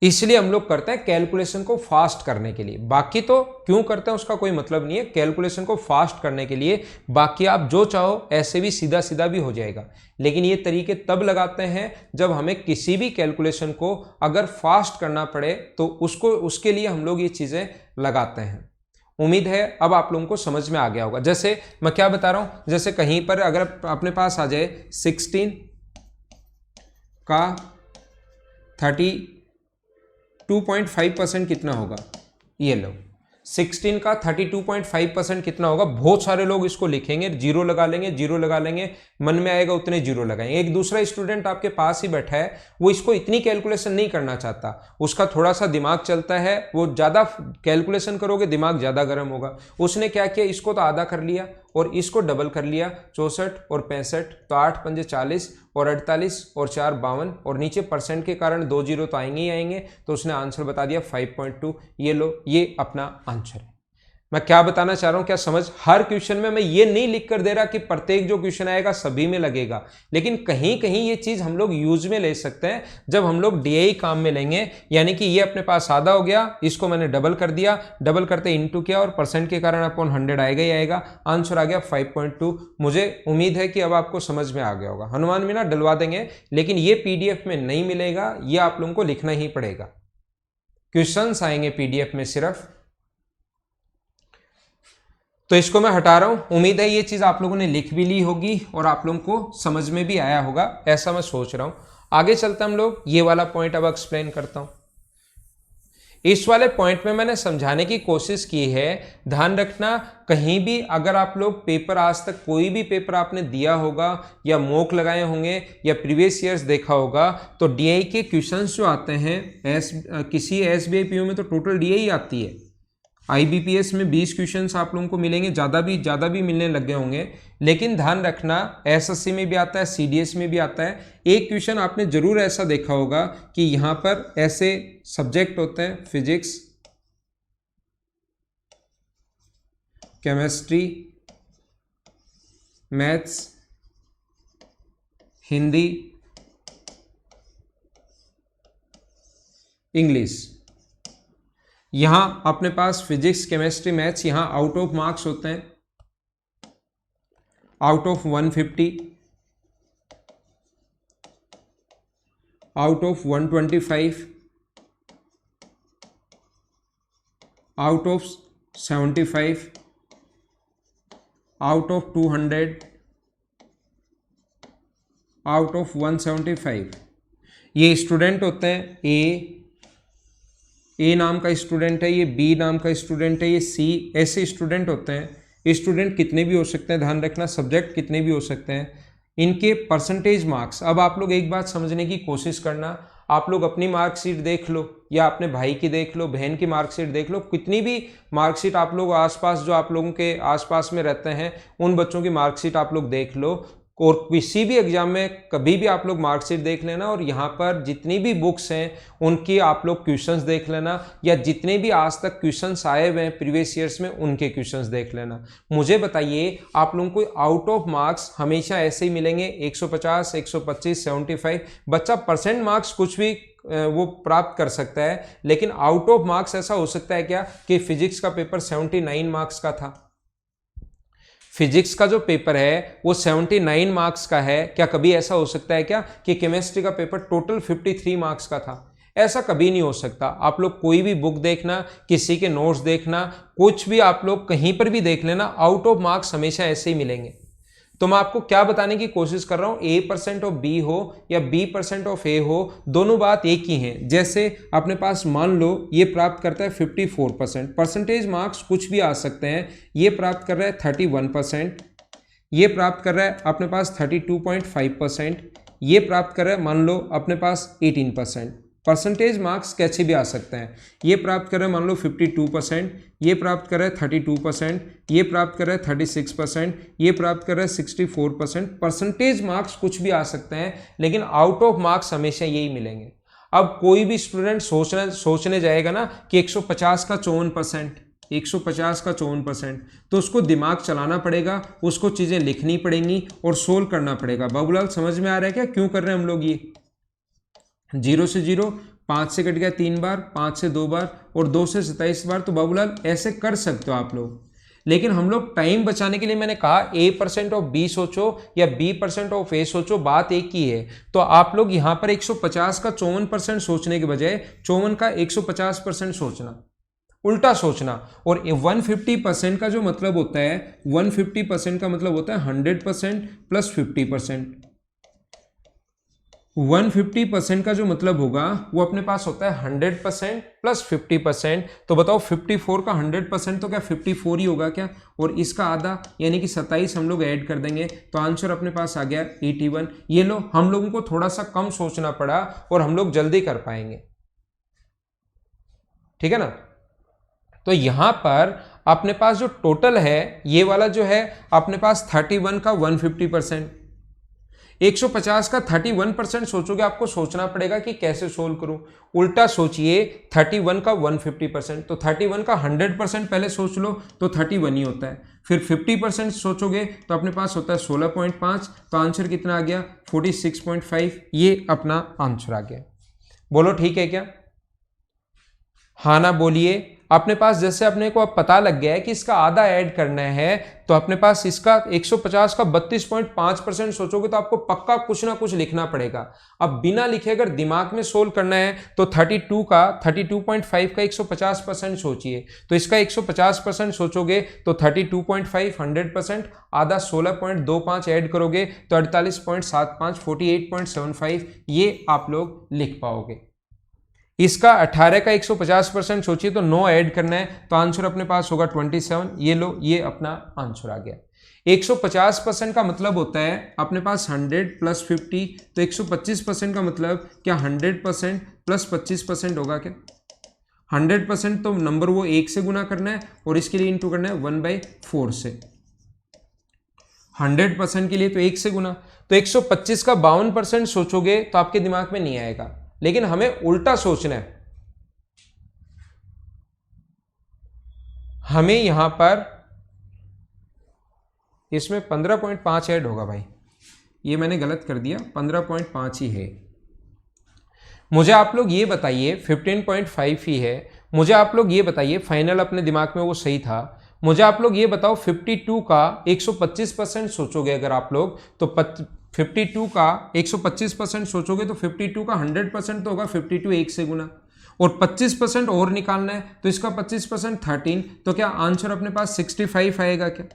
इसलिए हम लोग करते हैं कैलकुलेशन को फास्ट करने के लिए, बाकी तो क्यों करते हैं उसका कोई मतलब नहीं है, कैलकुलेशन को फास्ट करने के लिए। बाकी आप जो चाहो ऐसे भी सीधा सीधा भी हो जाएगा, लेकिन ये तरीके तब लगाते हैं जब हमें किसी भी कैलकुलेशन को अगर फास्ट करना पड़े तो उसके लिए हम लोग ये चीज़ें लगाते हैं। उम्मीद है अब आप लोगों को समझ में आ गया होगा। जैसे मैं क्या बता रहा हूँ, जैसे कहीं पर अगर अपने पास आ जाए 16 का 32.5% कितना होगा, ये लो 16 का 32.5% कितना होगा। बहुत सारे लोग इसको लिखेंगे, जीरो लगा लेंगे, मन में आएगा उतने जीरो लगाएंगे। एक दूसरा स्टूडेंट आपके पास ही बैठा है, वो इसको इतनी कैलकुलेशन नहीं करना चाहता, उसका थोड़ा सा दिमाग चलता है, वो ज़्यादा कैलकुलेशन करोगे दिमाग ज़्यादा गर्म होगा। उसने क्या किया, इसको तो आधा कर लिया और इसको डबल कर लिया, 64 और 65, तो 8 पंजे 40 और 48 और 4 52, और नीचे परसेंट के कारण 2 जीरो तो आएंगे ही आएंगे, तो उसने आंसर बता दिया 5.2। ये लो, ये अपना आंसर है। मैं क्या बताना चाह रहा हूं, क्या समझ? हर क्वेश्चन में मैं ये नहीं लिख कर दे रहा कि प्रत्येक जो क्वेश्चन आएगा सभी में लगेगा, लेकिन कहीं कहीं ये चीज हम लोग यूज में ले सकते हैं जब हम लोग डीआई काम में लेंगे। यानी कि ये अपने पास आधा हो गया, इसको मैंने डबल कर दिया, डबल करते इंटू किया और परसेंट के कारण अपॉन 100 आएगा ही आएगा, आंसर आ गया 5.2। मुझे उम्मीद है कि अब आपको समझ में आ गया होगा। हनुमान मीना डलवा देंगे, लेकिन ये पीडीएफ में नहीं मिलेगा, ये आप लोगों को लिखना ही पड़ेगा। क्वेश्चंस आएंगे पीडीएफ में सिर्फ, तो इसको मैं हटा रहा हूं। उम्मीद है ये चीज आप लोगों ने लिख भी ली होगी और आप लोगों को समझ में भी आया होगा, ऐसा मैं सोच रहा हूं। आगे चलते हम लोग, ये वाला पॉइंट अब एक्सप्लेन करता हूं। इस वाले पॉइंट में मैंने समझाने की कोशिश की है, ध्यान रखना कहीं भी अगर आप लोग पेपर, आज तक कोई भी पेपर आपने दिया होगा या मॉक लगाए होंगे या प्रीवियस ईयर्स देखा होगा, तो डीआई के क्वेश्चंस जो आते हैं किसी एसबीआई पीओ में तो टोटल डीआई आती है। आईबीपीएस में 20 क्वेश्चंस आप लोगों को मिलेंगे, ज़्यादा भी मिलने लग गए होंगे, लेकिन ध्यान रखना एसएससी में भी आता है, सीडीएस में भी आता है। एक क्वेश्चन आपने जरूर ऐसा देखा होगा कि यहाँ पर ऐसे सब्जेक्ट होते हैं, physics, chemistry, maths, Hindi, English. यहां अपने पास फिजिक्स, केमिस्ट्री, मैथ्स यहां आउट ऑफ मार्क्स होते हैं, out of 150, out of 125, out of 75, out of 200, out of 175। ये स्टूडेंट होते हैं, ए नाम का स्टूडेंट है, ये बी नाम का स्टूडेंट है, ये सी, ऐसे स्टूडेंट होते हैं। स्टूडेंट कितने भी हो सकते हैं, ध्यान रखना, सब्जेक्ट कितने भी हो सकते हैं, इनके परसेंटेज मार्क्स। अब आप लोग एक बात समझने की कोशिश करना, आप लोग अपनी मार्कशीट देख लो या अपने भाई की देख लो, बहन की मार्कशीट देख लो, कितनी भी मार्कशीट आप लोग आसपास, जो आप लोगों के आसपास में रहते हैं उन बच्चों की मार्कशीट आप लोग देख लो, और किसी भी एग्जाम में कभी भी आप लोग मार्कशीट देख लेना, और यहाँ पर जितनी भी बुक्स हैं उनकी आप लोग क्वेश्चंस देख लेना, या जितने भी आज तक क्वेश्चंस आए हुए हैं प्रीवियस ईयर्स में उनके क्वेश्चंस देख लेना। मुझे बताइए, आप लोगों को आउट ऑफ मार्क्स हमेशा ऐसे ही मिलेंगे 150, 125, 75। बच्चा परसेंट मार्क्स कुछ भी वो प्राप्त कर सकता है, लेकिन आउट ऑफ मार्क्स ऐसा हो सकता है क्या कि फिजिक्स का पेपर 79 मार्क्स का था, फिजिक्स का जो पेपर है वो 79 मार्क्स का है। क्या कभी ऐसा हो सकता है क्या कि केमिस्ट्री का पेपर टोटल 53 मार्क्स का था? ऐसा कभी नहीं हो सकता। आप लोग कोई भी बुक देखना, किसी के नोट्स देखना, कुछ भी आप लोग कहीं पर भी देख लेना, आउट ऑफ मार्क्स हमेशा ऐसे ही मिलेंगे। तो मैं आपको क्या बताने की कोशिश कर रहा हूं, A% ऑफ बी हो या B% ऑफ ए हो, दोनों बात एक ही है। जैसे अपने पास मान लो ये प्राप्त करता है 54%, परसेंटेज मार्क्स कुछ भी आ सकते हैं, ये प्राप्त कर रहा है 31%, ये प्राप्त कर रहा है अपने पास 32.5%, ये प्राप्त कर रहा है मान लो अपने पास 18%। परसेंटेज मार्क्स कैसे भी आ सकते हैं, ये प्राप्त कर रहे हैं मान लो 52%, ये प्राप्त कर रहे हैं 32%, ये प्राप्त कर रहे हैं 36%, ये प्राप्त कर रहे हैं 64%। परसेंटेज मार्क्स कुछ भी आ सकते हैं, लेकिन आउट ऑफ मार्क्स हमेशा यही मिलेंगे। अब कोई भी स्टूडेंट सोचने जाएगा ना कि 150 का 54%, 150 का 54%, तो उसको दिमाग चलाना पड़ेगा, उसको चीज़ें लिखनी पड़ेंगी और सोल्व करना पड़ेगा। बाबूलाल समझ में आ रहा है क्या क्यों कर रहे हैं हम लोग ये? 0 से 0 5 से कट गया 3 बार, 5 से 2 बार और 2 से 27 बार। तो बाबूलाल ऐसे कर सकते हो आप लोग, लेकिन हम लोग टाइम बचाने के लिए मैंने कहा a% ऑफ b सोचो या b% ऑफ a सोचो, बात एक ही है। तो आप लोग यहां पर 150 का 54% सोचने के बजाय 54 का 150% सोचना, उल्टा सोचना। और 150% का जो मतलब होता है, 150% का मतलब होता है 100% प्लस 50%। 150% का जो मतलब होगा वो अपने पास होता है 100% प्लस 50%। तो बताओ 54 का 100% तो क्या 54 ही होगा क्या? और इसका आधा यानी कि 27 हम लोग ऐड कर देंगे तो आंसर अपने पास आ गया 81। ये लो, हम लोगों को थोड़ा सा कम सोचना पड़ा और हम लोग जल्दी कर पाएंगे, ठीक है ना। तो यहां पर अपने पास जो टोटल है ये वाला जो है अपने पास 31 का 150%, 150 का 31% सोचोगे, आपको सोचना पड़ेगा कि कैसे सोल्व करूं। उल्टा सोचिए, 31 का 150%, तो 31 का 100% पहले सोच लो तो 31 ही होता है। फिर 50% सोचोगे तो अपने पास होता है 16.5, तो आंसर कितना आ गया 46.5। ये अपना आंसर आ गया। बोलो ठीक है क्या? हाँ ना बोलिए। अपने पास जैसे अपने को अब पता लग गया है कि इसका आधा ऐड करना है, तो अपने पास इसका 150 का 32.5% सोचोगे तो आपको पक्का कुछ ना कुछ लिखना पड़ेगा। अब बिना लिखे अगर दिमाग में सोल्व करना है तो 32 का 32.5 का 150% सोचिए, तो इसका 150% सोचोगे तो 32.5 100%, आधा 16.25 ऐड करोगे तो 48.75 48.75 ये आप लोग लिख पाओगे। इसका 18 का 150% सोचिए तो 9 ऐड करना है तो आंसर अपने पास होगा 27। ये लो, ये अपना आंसर आ गया। 150% का मतलब होता है अपने पास 100 प्लस 50, तो 125% का मतलब क्या 100% प्लस 25% होगा क्या? 100% तो नंबर वो 1 से गुना करना है और इसके लिए इंटू करना है 1/4 से। 100% के लिए तो 1 से गुना, तो 125 का 52% सोचोगे तो आपके दिमाग में नहीं आएगा, लेकिन हमें उल्टा सोचना है। हमें यहां पर इसमें 15.5 ऐड होगा भाई, ये मैंने गलत कर दिया, 15.5 ही है। मुझे आप लोग ये बताइए, 15.5 ही है। मुझे आप लोग ये बताइए, फाइनल अपने दिमाग में वो सही था। मुझे आप लोग ये बताओ 52 का 125% सोचोगे अगर आप लोग, तो 52 का 125% सोचोगे तो 52 का 100% तो होगा 52 1 से गुना, और 25% और निकालना है तो इसका 25% 13, तो क्या आंसर अपने पास 65 आएगा क्या?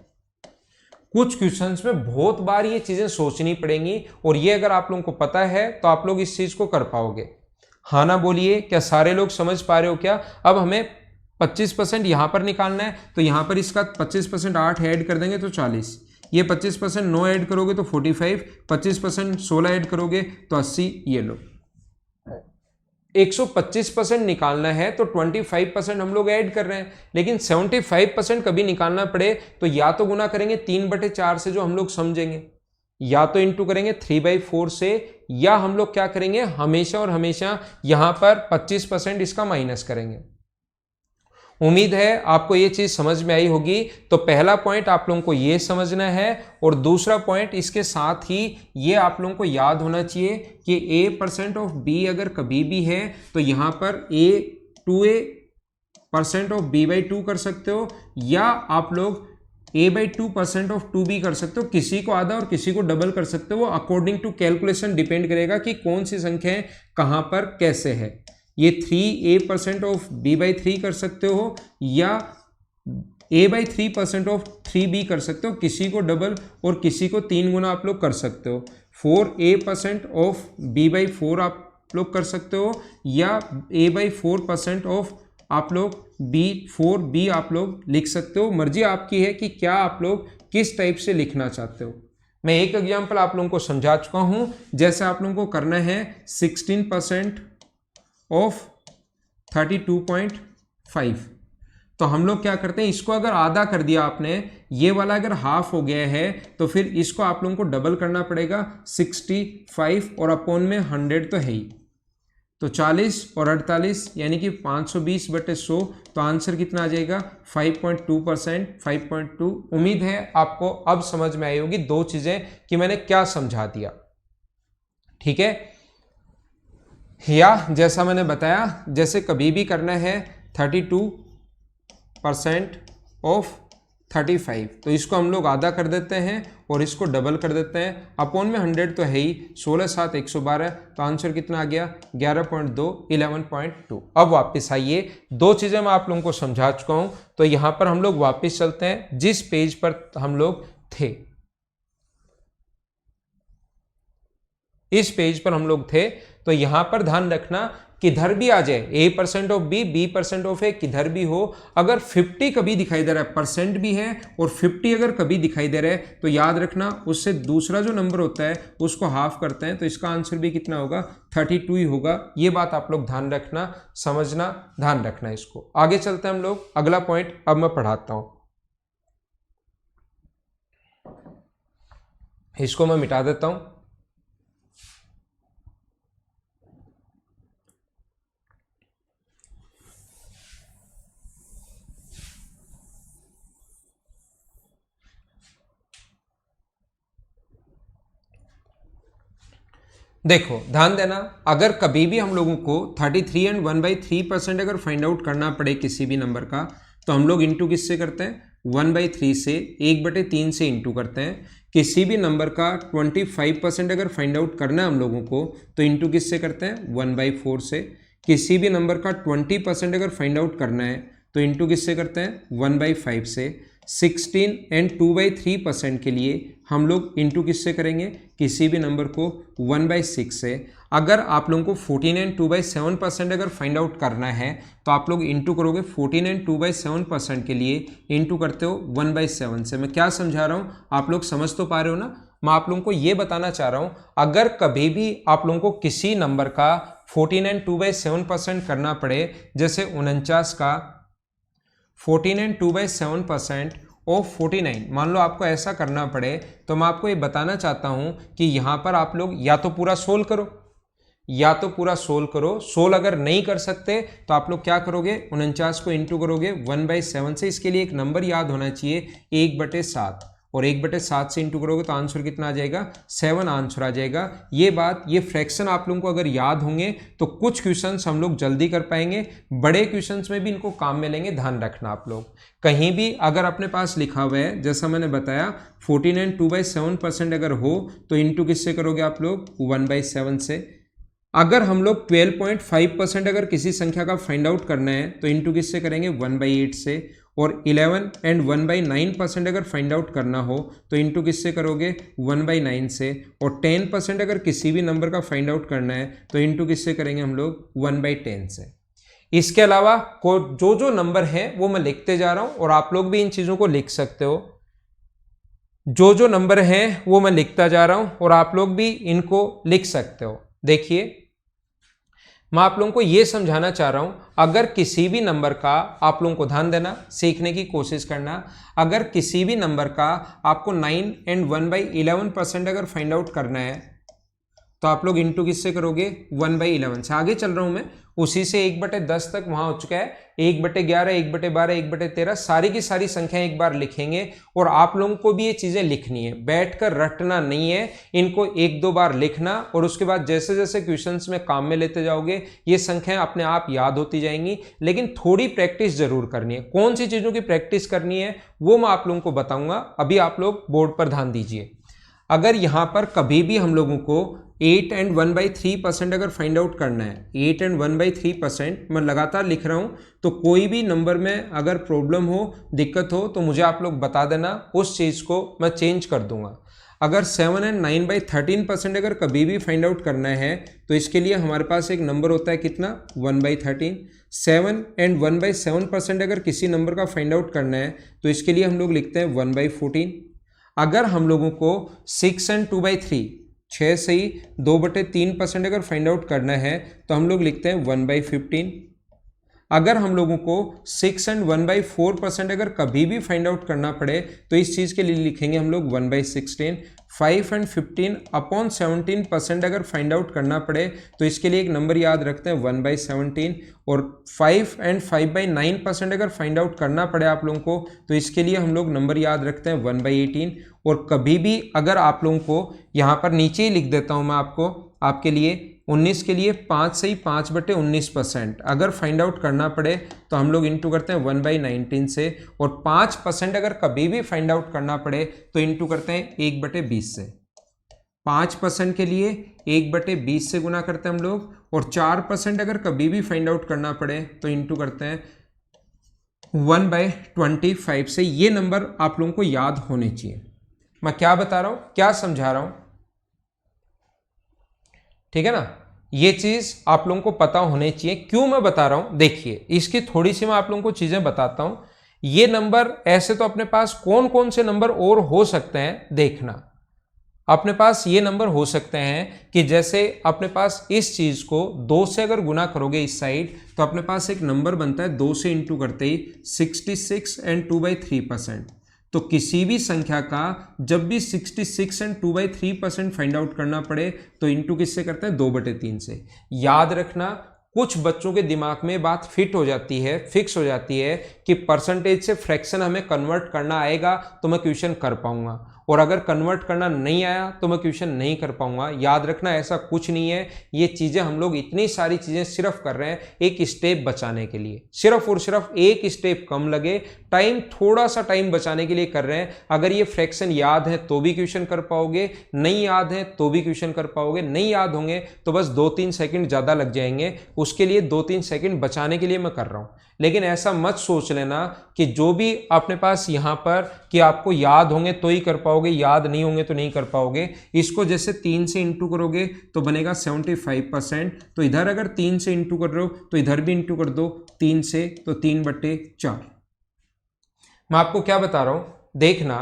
कुछ क्वेश्चंस में बहुत बार ये चीजें सोचनी पड़ेंगी, और ये अगर आप लोगों को पता है तो आप लोग इस चीज को कर पाओगे। हाँ ना बोलिए, क्या सारे लोग समझ पा रहे हो क्या? अब हमें 25% यहां पर निकालना है, तो यहां पर इसका 25% 8 ऐड कर देंगे तो 40, ये 25% 9 ऐड करोगे तो 45, 25% 16 ऐड करोगे तो 80। ये लो, 125% निकालना है तो 25% हम लोग ऐड कर रहे हैं, लेकिन 75% कभी निकालना पड़े तो या तो गुना करेंगे 3/4 से जो हम लोग समझेंगे, या तो इंटू करेंगे 3/4 से, या हम लोग क्या करेंगे हमेशा और हमेशा यहां पर 25% इसका माइनस करेंगे। उम्मीद है आपको ये चीज समझ में आई होगी। तो पहला पॉइंट आप लोगों को ये समझना है, और दूसरा पॉइंट इसके साथ ही ये आप लोगों को याद होना चाहिए कि a% ऑफ b अगर कभी भी है तो यहां पर a% ऑफ b/2 कर सकते हो, या आप लोग a/2% ऑफ 2b कर सकते हो। किसी को आधा और किसी को डबल कर सकते हो, अकॉर्डिंग टू कैलकुलेशन डिपेंड करेगा कि कौन सी संख्या कहां पर कैसे है। ये 3a% ऑफ b/3 कर सकते हो, या a/3% ऑफ 3b कर सकते हो। किसी को डबल और किसी को 3 गुना आप लोग कर सकते हो। 4a% ऑफ b/4 आप लोग कर सकते हो, या a/4% ऑफ आप लोग b/4b आप लोग लिख सकते हो। मर्जी आपकी है कि क्या आप लोग किस टाइप से लिखना चाहते हो। मैं एक एग्जांपल आप लोगों को समझा चुका हूं। जैसे आप लोगों को करना है 16% ऑफ 32.5, तो हम लोग क्या करते हैं, इसको अगर आधा कर दिया आपने, ये वाला अगर हाफ हो गया है तो फिर इसको आप लोगों को डबल करना पड़ेगा 65, और अपॉन में 100 तो है ही, तो 40 और 48 यानी कि 520/100, तो आंसर कितना आ जाएगा 5.2%, 5.2। उम्मीद है आपको अब समझ में आई होगी दो चीजें कि मैंने क्या समझा दिया, ठीक है। या जैसा मैंने बताया, जैसे कभी भी करना है 32% ऑफ 35, तो इसको हम लोग आधा कर देते हैं और इसको डबल कर देते हैं। अपॉन में 100 तो है ही, 16 7 112, तो आंसर कितना आ गया 11.2, 11.2। अब वापस आइए, दो चीजें मैं आप लोगों को समझा चुका हूं, तो यहां पर हम लोग वापस चलते हैं जिस पेज पर हम लोग थे। इस पेज पर हम लोग थे, तो यहां पर ध्यान रखना किधर भी आ जाए, A% of B, B% of A किधर भी हो, अगर 50 कभी दिखाई दे रहा है, परसेंट भी है और 50 अगर कभी दिखाई दे रहा है, तो याद रखना उससे दूसरा जो नंबर होता है उसको हाफ करते हैं, तो इसका आंसर भी कितना होगा 32 ही होगा। ये बात आप लोग ध्यान रखना, समझना, ध्यान रखना इसको। आगे चलते हैं हम लोग, अगला पॉइंट अब मैं पढ़ाता हूं, इसको मैं मिटा देता हूं। देखो ध्यान देना, अगर कभी भी हम लोगों को 33 एंड 1/3% अगर फाइंड आउट करना पड़े किसी भी नंबर का, तो हम लोग इंटू किससे करते हैं 1/3 से, 1/3 से इंटू करते हैं। किसी भी नंबर का 25% अगर फाइंड आउट करना है हम लोगों को, तो इंटू किससे करते हैं 1/4 से। किसी भी नंबर का 20% अगर फाइंड आउट करना है, तो इंटू किससे करते हैं 1/5 से। 16 एंड 2/3% के लिए हम लोग इंटू किससे करेंगे, किसी भी नंबर को 1/6 से। अगर आप लोगों को 14 एंड 2/7% अगर फाइंड आउट करना है, तो आप लोग इंटू करोगे 14 एंड 2/7% के लिए इंटू करते हो 1/7 से। मैं क्या समझा रहा हूँ, आप लोग समझ तो पा रहे हो ना। मैं आप लोगों को ये बताना चाह रहा हूँ, अगर कभी भी आप लोगों को किसी नंबर का 14 एंड 2/7% करना पड़े, जैसे 49 का 14 एंड 2/7% ऑफ 49, मान लो आपको ऐसा करना पड़े, तो मैं आपको ये बताना चाहता हूं कि यहां पर आप लोग या तो पूरा सोल्व करो, या तो पूरा सोल्व करो। सोल्व अगर नहीं कर सकते तो आप लोग क्या करोगे, 49 को इंटू करोगे 1/7 से। इसके लिए एक नंबर याद होना चाहिए 1/7, और 1/7 से इंटू करोगे तो आंसर कितना आ जाएगा 7 आंसर आ जाएगा। ये बात, ये फ्रैक्शन आप लोगों को अगर याद होंगे तो कुछ क्वेश्चंस हम लोग जल्दी कर पाएंगे, बड़े क्वेश्चंस में भी इनको काम में लेंगे। ध्यान रखना आप लोग, कहीं भी अगर अपने पास लिखा हुआ है, जैसा मैंने बताया 14 एंड 2/7% अगर हो, तो इंटू किससे करोगे आप लोग 1/7 से। अगर हम लोग 12.5% अगर किसी संख्या का फाइंड आउट करना है, तो इंटू किससे करेंगे 1/8 से। और 11 एंड 1/9% अगर फाइंड आउट करना हो, तो इंटू किससे करोगे 1/9 से। और 10% अगर किसी भी नंबर का फाइंड आउट करना है, तो इंटू किससे करेंगे हम लोग 1/10 से। इसके अलावा को जो जो नंबर है वो मैं लिखते जा रहा हूं, और आप लोग भी इन चीजों को लिख सकते हो। जो जो नंबर हैं वो मैं लिखता जा रहा हूं, और आप लोग भी इनको लिख सकते हो। देखिए, मैं आप लोगों को यह समझाना चाह रहा हूं, अगर किसी भी नंबर का, आप लोगों को ध्यान देना, सीखने की कोशिश करना, अगर किसी भी नंबर का आपको 9 एंड 1/11% अगर फाइंड आउट करना है, तो आप लोग इंटू किससे करोगे 1/11 से। आगे चल रहा हूं मैं, उसी से 1/10 तक वहां हो चुका है, 1/11, 1/12, 1/13, सारी की सारी संख्या एक बार लिखेंगे। और आप लोगों को भी ये चीजें लिखनी है, बैठकर रटना नहीं है, इनको एक दो बार लिखना, और उसके बाद जैसे जैसे क्वेश्चंस में काम में लेते जाओगे ये संख्याएं अपने आप याद होती जाएंगी। लेकिन थोड़ी प्रैक्टिस जरूर करनी है। कौन सी चीजों की प्रैक्टिस करनी है वो मैं आप लोगों को बताऊंगा, अभी आप लोग बोर्ड पर ध्यान दीजिए। अगर यहां पर कभी भी हम लोगों को 8 एंड 1/3% अगर फाइंड आउट करना है, 8 एंड 1/3%, मैं लगातार लिख रहा हूं, तो कोई भी नंबर में अगर प्रॉब्लम हो, दिक्कत हो, तो मुझे आप लोग बता देना, उस चीज को मैं चेंज कर दूंगा। अगर 7 एंड 9/13% अगर कभी भी फाइंड आउट करना है, तो इसके लिए हमारे पास एक नंबर होता है कितना 1/13। 7 एंड 1/7% अगर किसी नंबर का फाइंड आउट करना है, तो इसके लिए हम लोग लिखते हैं 1/14। अगर हम लोगों को 6 एंड 2/3, 6 से ही 2/3% अगर फाइंड आउट करना है, तो हम लोग लिखते हैं 1/15। अगर हम लोगों को 6 एंड 1/4% अगर कभी भी फाइंड आउट करना पड़े, तो इस चीज़ के लिए लिखेंगे हम लोग 1/16। 5 एंड 15/17% अगर फाइंड आउट करना पड़े, तो इसके लिए एक नंबर याद रखते हैं 1/17। और 5 एंड 5/9% अगर फाइंड आउट करना पड़े आप लोगों को, तो इसके लिए हम लोग नंबर याद रखते हैं 1/18। और कभी भी अगर आप लोगों को यहाँ पर नीचे ही लिख देता हूँ मैं आपको, आपके लिए 19 के लिए 5 से ही 5/19%। अगर फाइंड आउट करना पड़े तो हम लोग इंटू करते हैं 1/19 से, और 5% अगर कभी भी फाइंड आउट करना पड़े तो इंटू करते हैं 1/20 से। 5% के लिए 1/20 से गुना करते हैं हम लोग, और 4% अगर कभी भी फाइंड आउट करना पड़े तो इंटू करते हैं 1/25 से। ये नंबर आप लोगों को याद होने चाहिए। मैं क्या बता रहा हूं, क्या समझा रहा हूं, ठीक है ना। ये चीज आप लोगों को पता होने चाहिए। क्यों मैं बता रहा हूं, देखिए इसकी थोड़ी सी मैं आप लोगों को चीजें बताता हूं। ये नंबर ऐसे तो अपने पास कौन कौन से नंबर और हो सकते हैं देखना। अपने पास ये नंबर हो सकते हैं कि जैसे अपने पास इस चीज को 2 से अगर गुना करोगे इस साइड, तो अपने पास एक नंबर बनता है 2 से इंटू करते ही 66 एंड 2/3%। तो किसी भी संख्या का जब भी 66 एंड 2/3% फाइंड आउट करना पड़े तो इंटू किससे करते हैं, 2/3 से। याद रखना, कुछ बच्चों के दिमाग में बात फिट हो जाती है, फिक्स हो जाती है कि परसेंटेज से फ्रैक्शन हमें कन्वर्ट करना आएगा तो मैं क्वेश्चन कर पाऊंगा, और अगर कन्वर्ट करना नहीं आया तो मैं क्वेश्चन नहीं कर पाऊंगा। याद रखना, ऐसा कुछ नहीं है। ये चीजें हम लोग इतनी सारी चीजें सिर्फ कर रहे हैं एक स्टेप बचाने के लिए, सिर्फ और सिर्फ एक स्टेप कम लगे, टाइम थोड़ा सा टाइम बचाने के लिए कर रहे हैं। अगर ये फ्रैक्शन याद है तो भी क्वेश्चन कर पाओगे, नहीं याद है तो भी क्वेश्चन कर पाओगे। नहीं याद होंगे तो बस 2-3 सेकंड ज्यादा लग जाएंगे, उसके लिए 2-3 सेकंड बचाने के लिए मैं कर रहा हूं। लेकिन ऐसा मत सोच लेना कि जो भी अपने पास यहां पर कि आपको याद होंगे तो ही कर पाओगे, याद नहीं होंगे तो नहीं कर पाओगे। इसको जैसे 3 से इंटू करोगे तो बनेगा 75%। तो इधर अगर 3 से इंटू कर रहे हो तो इधर भी इंटू कर दो 3 से, तो 3/4। मैं आपको क्या बता रहा हूं देखना,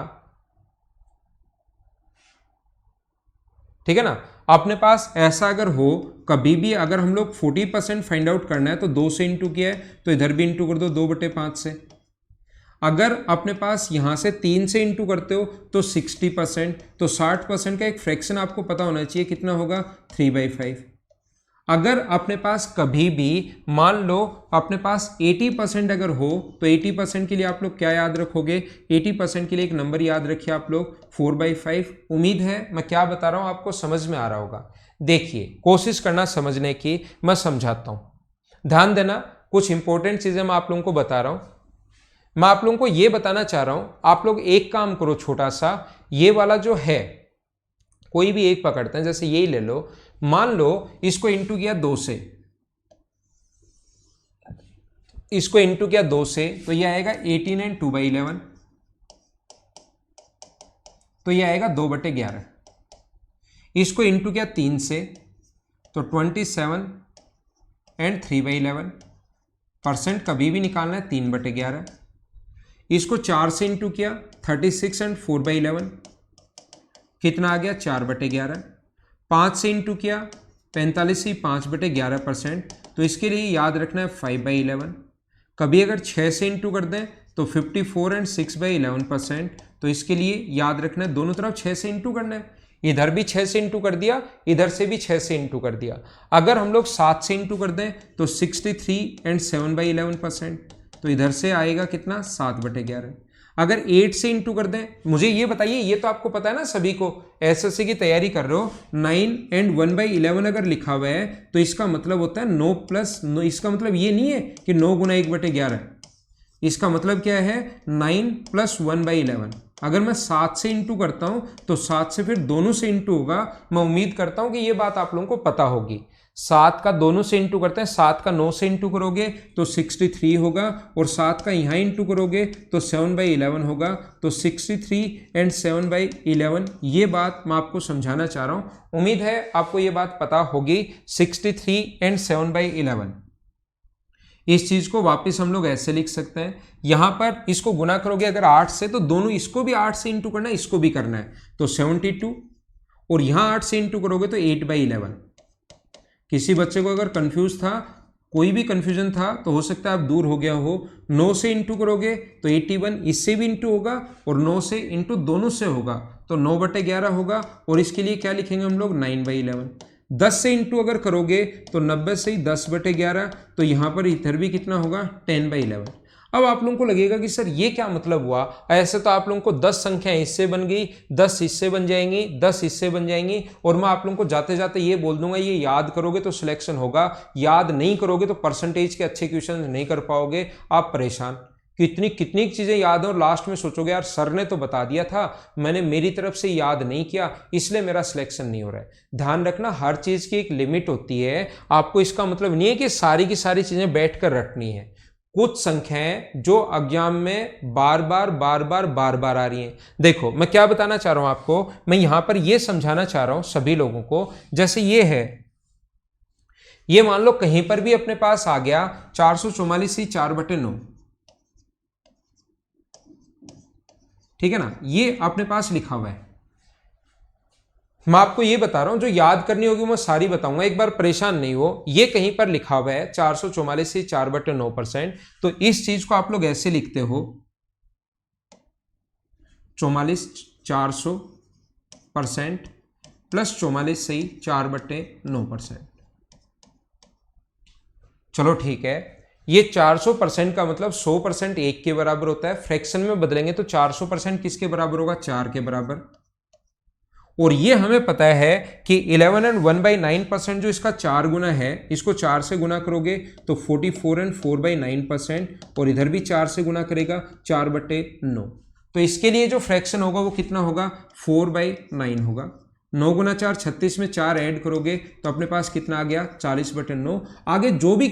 ठीक है ना। अपने पास ऐसा अगर हो कभी भी, अगर हम लोग 40% फाइंड आउट करना है तो 2 से इंटू किया है तो इधर भी इंटू कर दो 2/5 से। अगर अपने पास यहां से 3 से इंटू करते हो तो 60%, तो 60% का एक फ्रैक्शन आपको पता होना चाहिए कितना होगा, 3/5। अगर अपने पास कभी भी मान लो अपने पास 80% अगर हो तो 80% के लिए आप लोग क्या याद रखोगे, 80% के लिए एक नंबर याद रखिए आप लोग, 4/5। उम्मीद है मैं क्या बता रहा हूं आपको समझ में आ रहा होगा। देखिए कोशिश करना समझने की, मैं समझाता हूं, ध्यान देना। कुछ इंपॉर्टेंट चीजें मैं आप लोगों को बता रहा हूं। मैं आप लोगों को यह बताना चाह रहा हूं, आप लोग एक काम करो छोटा सा, ये वाला जो है कोई भी एक पकड़ते हैं, जैसे यही ले लो, मान लो इसको इंटू किया 2 से, इसको इंटू किया 2 से तो यह आएगा 18 एंड 2/11, तो यह आएगा 2/11। इसको इंटू किया 3 से तो 27 एंड 3/11%। कभी भी निकालना है 3/11। इसको 4 से इंटू किया 36 एंड 4/11, कितना आ गया, 4/11। 5 से इंटू किया 45 ही 5/11%, तो इसके लिए याद रखना है 5/11। कभी अगर 6 से इंटू कर दें तो 54 एंड 6/11%, तो इसके लिए याद रखना है दोनों तरफ 6 से इंटू करना है। इधर भी 6 से इंटू कर दिया, इधर से भी 6 से इंटू कर दिया। अगर हम लोग 7 से इंटू कर दें तो 63 एंड 7/11%, तो इधर से आएगा कितना, 7/11। अगर 8 से इंटू कर दें, मुझे ये बताइए, ये तो आपको पता है ना सभी को, एसएससी की तैयारी कर रहे हो, 9 एंड 1/11 अगर लिखा हुआ है तो इसका मतलब होता है 9 प्लस 9। इसका मतलब ये नहीं है कि 9 गुना 1/11, इसका मतलब क्या है, 9 प्लस 1/11। अगर मैं 7 से इंटू करता हूं तो 7 से फिर दोनों से इंटू होगा। मैं उम्मीद करता हूं कि ये बात आप लोगों को पता होगी। 7 का दोनों से इंटू करते हैं, 7 का 9 से इंटू करोगे तो 63 होगा, और 7 का यहाँ इंटू करोगे तो 7/11 होगा। तो 63 एंड 7/11, ये बात मैं आपको समझाना चाह रहा हूँ। उम्मीद है आपको ये बात पता होगी, 63 एंड 7/11। इस चीज को वापस हम लोग ऐसे लिख सकते हैं, यहां पर इसको गुना करोगे अगर 8 से तो दोनों, इसको भी 8 से इंटू करना है, इसको भी करना है, तो 72, और यहां 8 से इंटू करोगे तो 8/11। किसी बच्चे को अगर कंफ्यूज था, कोई भी कंफ्यूजन था, तो हो सकता है आप दूर हो गया हो। 9 से इंटू करोगे तो 81, इससे भी इंटू होगा और 9 से इंटू दोनों से होगा तो 9/11 होगा, और इसके लिए क्या लिखेंगे हम लोग, 9/11। 10 से इंटू अगर करोगे तो 90 से ही 10/11, तो यहाँ पर इधर भी कितना होगा, 10/11। अब आप लोगों को लगेगा कि सर ये क्या मतलब हुआ, ऐसे तो आप लोगों को 10 संख्याएं इससे बन गई, 10 इससे बन जाएंगी, 10 इससे बन जाएंगी, और मैं आप लोगों को जाते जाते ये बोल दूंगा ये याद करोगे तो सिलेक्शन होगा, याद नहीं करोगे तो परसेंटेज के अच्छे क्वेश्चन नहीं कर पाओगे, आप परेशान। कितनी कितनी चीजें याद हो और लास्ट में सोचोगे यार सर ने तो बता दिया था, मैंने मेरी तरफ से याद नहीं किया इसलिए मेरा सिलेक्शन नहीं हो रहा है। ध्यान रखना हर चीज की एक लिमिट होती है, आपको इसका मतलब नहीं है कि सारी की सारी चीजें बैठकर रटनी है। कुछ संख्याएं जो एग्जाम में बार बार आ रही हैं। देखो मैं क्या बताना चाह रहा हूं आपको, मैं यहां पर यह समझाना चाह रहा हूं सभी लोगों को, जैसे ये है, ये मान लो कहीं पर भी अपने पास आ गया 444 4/9, ठीक है ना, ये अपने पास लिखा हुआ है। मैं आपको ये बता रहा हूं जो याद करनी होगी मैं सारी बताऊंगा, एक बार परेशान नहीं हो। ये कहीं पर लिखा हुआ है 444 4/9%, तो इस चीज को आप लोग ऐसे लिखते हो 44 400% प्लस 44 सही 4/9%। चलो ठीक है, ये 400% का मतलब 100% 1 के बराबर होता है, फ्रैक्शन में बदलेंगे तो 400% किसके बराबर होगा, 4 के बराबर। और ये हमें पता है कि 11 and 1/9% जो इसका 4 गुना है, इसको 4 से गुना करोगे तो 44 and 4/9%, और इधर भी 4 से गुना करेगा 4/9, तो इसके लिए जो फ्रैक्शन होगा वो कितना होगा, 4/9 होगा। 9 गुना 4 36 में 4 ऐड करोगे तो अपने पास कितना आ गया, 40/9। आगे जो भी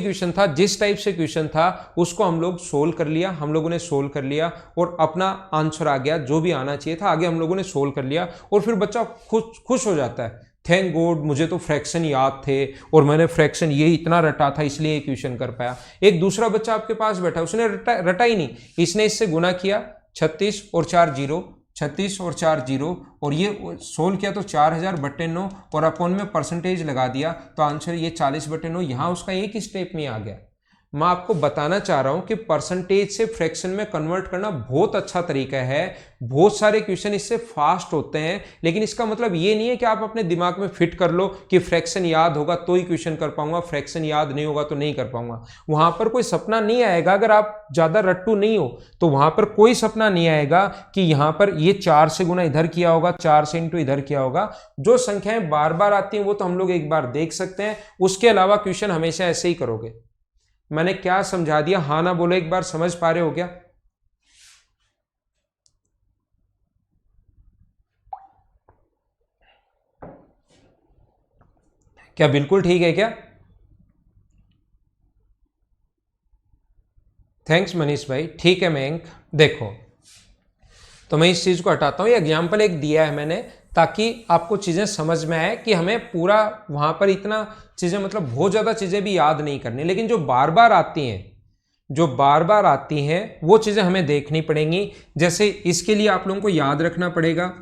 क्वेश्चन था, जिस टाइप से क्वेश्चन था उसको हम लोग सोल्व कर लिया, हम लोगों ने सोल्व कर लिया और अपना आंसर आ गया जो भी आना चाहिए था, आगे हम लोगों ने सोल्व कर लिया और फिर बच्चा खुश हो जाता है, थैंक गॉड मुझे तो फ्रैक्शन याद थे और मैंने फ्रैक्शन ये इतना रटा था इसलिए ये क्वेश्चन कर पाया। एक दूसरा बच्चा आपके पास बैठा, उसने रटा ही नहीं, इसने इससे गुना किया 36 और 4 0, 36 और 4 0, और ये सोल्व किया तो 4000/9 और अपॉन में परसेंटेज लगा दिया तो आंसर ये 40/9, यहाँ उसका एक ही स्टेप में आ गया। मैं आपको बताना चाह रहा हूं कि परसेंटेज से फ्रैक्शन में कन्वर्ट करना बहुत अच्छा तरीका है, बहुत सारे क्वेश्चन इससे फास्ट होते हैं, लेकिन इसका मतलब ये नहीं है कि आप अपने दिमाग में फिट कर लो कि फ्रैक्शन याद होगा तो ही क्वेश्चन कर पाऊंगा, फ्रैक्शन याद नहीं होगा तो नहीं कर पाऊंगा। वहां पर कोई सपना नहीं आएगा, अगर आप ज्यादा रट्टू नहीं हो तो वहां पर कोई सपना नहीं आएगा कि यहां पर ये 4 से गुना इधर किया होगा, 4 से इंटू इधर किया होगा। जो संख्याएं बार बार आती हैं वो तो हम लोग एक बार देख सकते हैं, उसके अलावा क्वेश्चन हमेशा ऐसे ही करोगे। मैंने क्या समझा दिया, हाँ ना बोलो एक बार, समझ पा रहे हो क्या? क्या बिल्कुल ठीक है क्या? थैंक्स मनीष भाई, ठीक है मयंक। देखो तो मैं इस चीज को हटाता हूं, ये एग्जाम्पल एक दिया है मैंने ताकि आपको चीजें समझ में आए कि हमें पूरा वहां पर इतना चीजें मतलब बहुत ज्यादा चीजें भी याद नहीं करनी, लेकिन जो बार बार आती हैं वो चीजें हमें देखनी पड़ेंगी। जैसे इसके लिए आप लोगों को याद रखना पड़ेगा,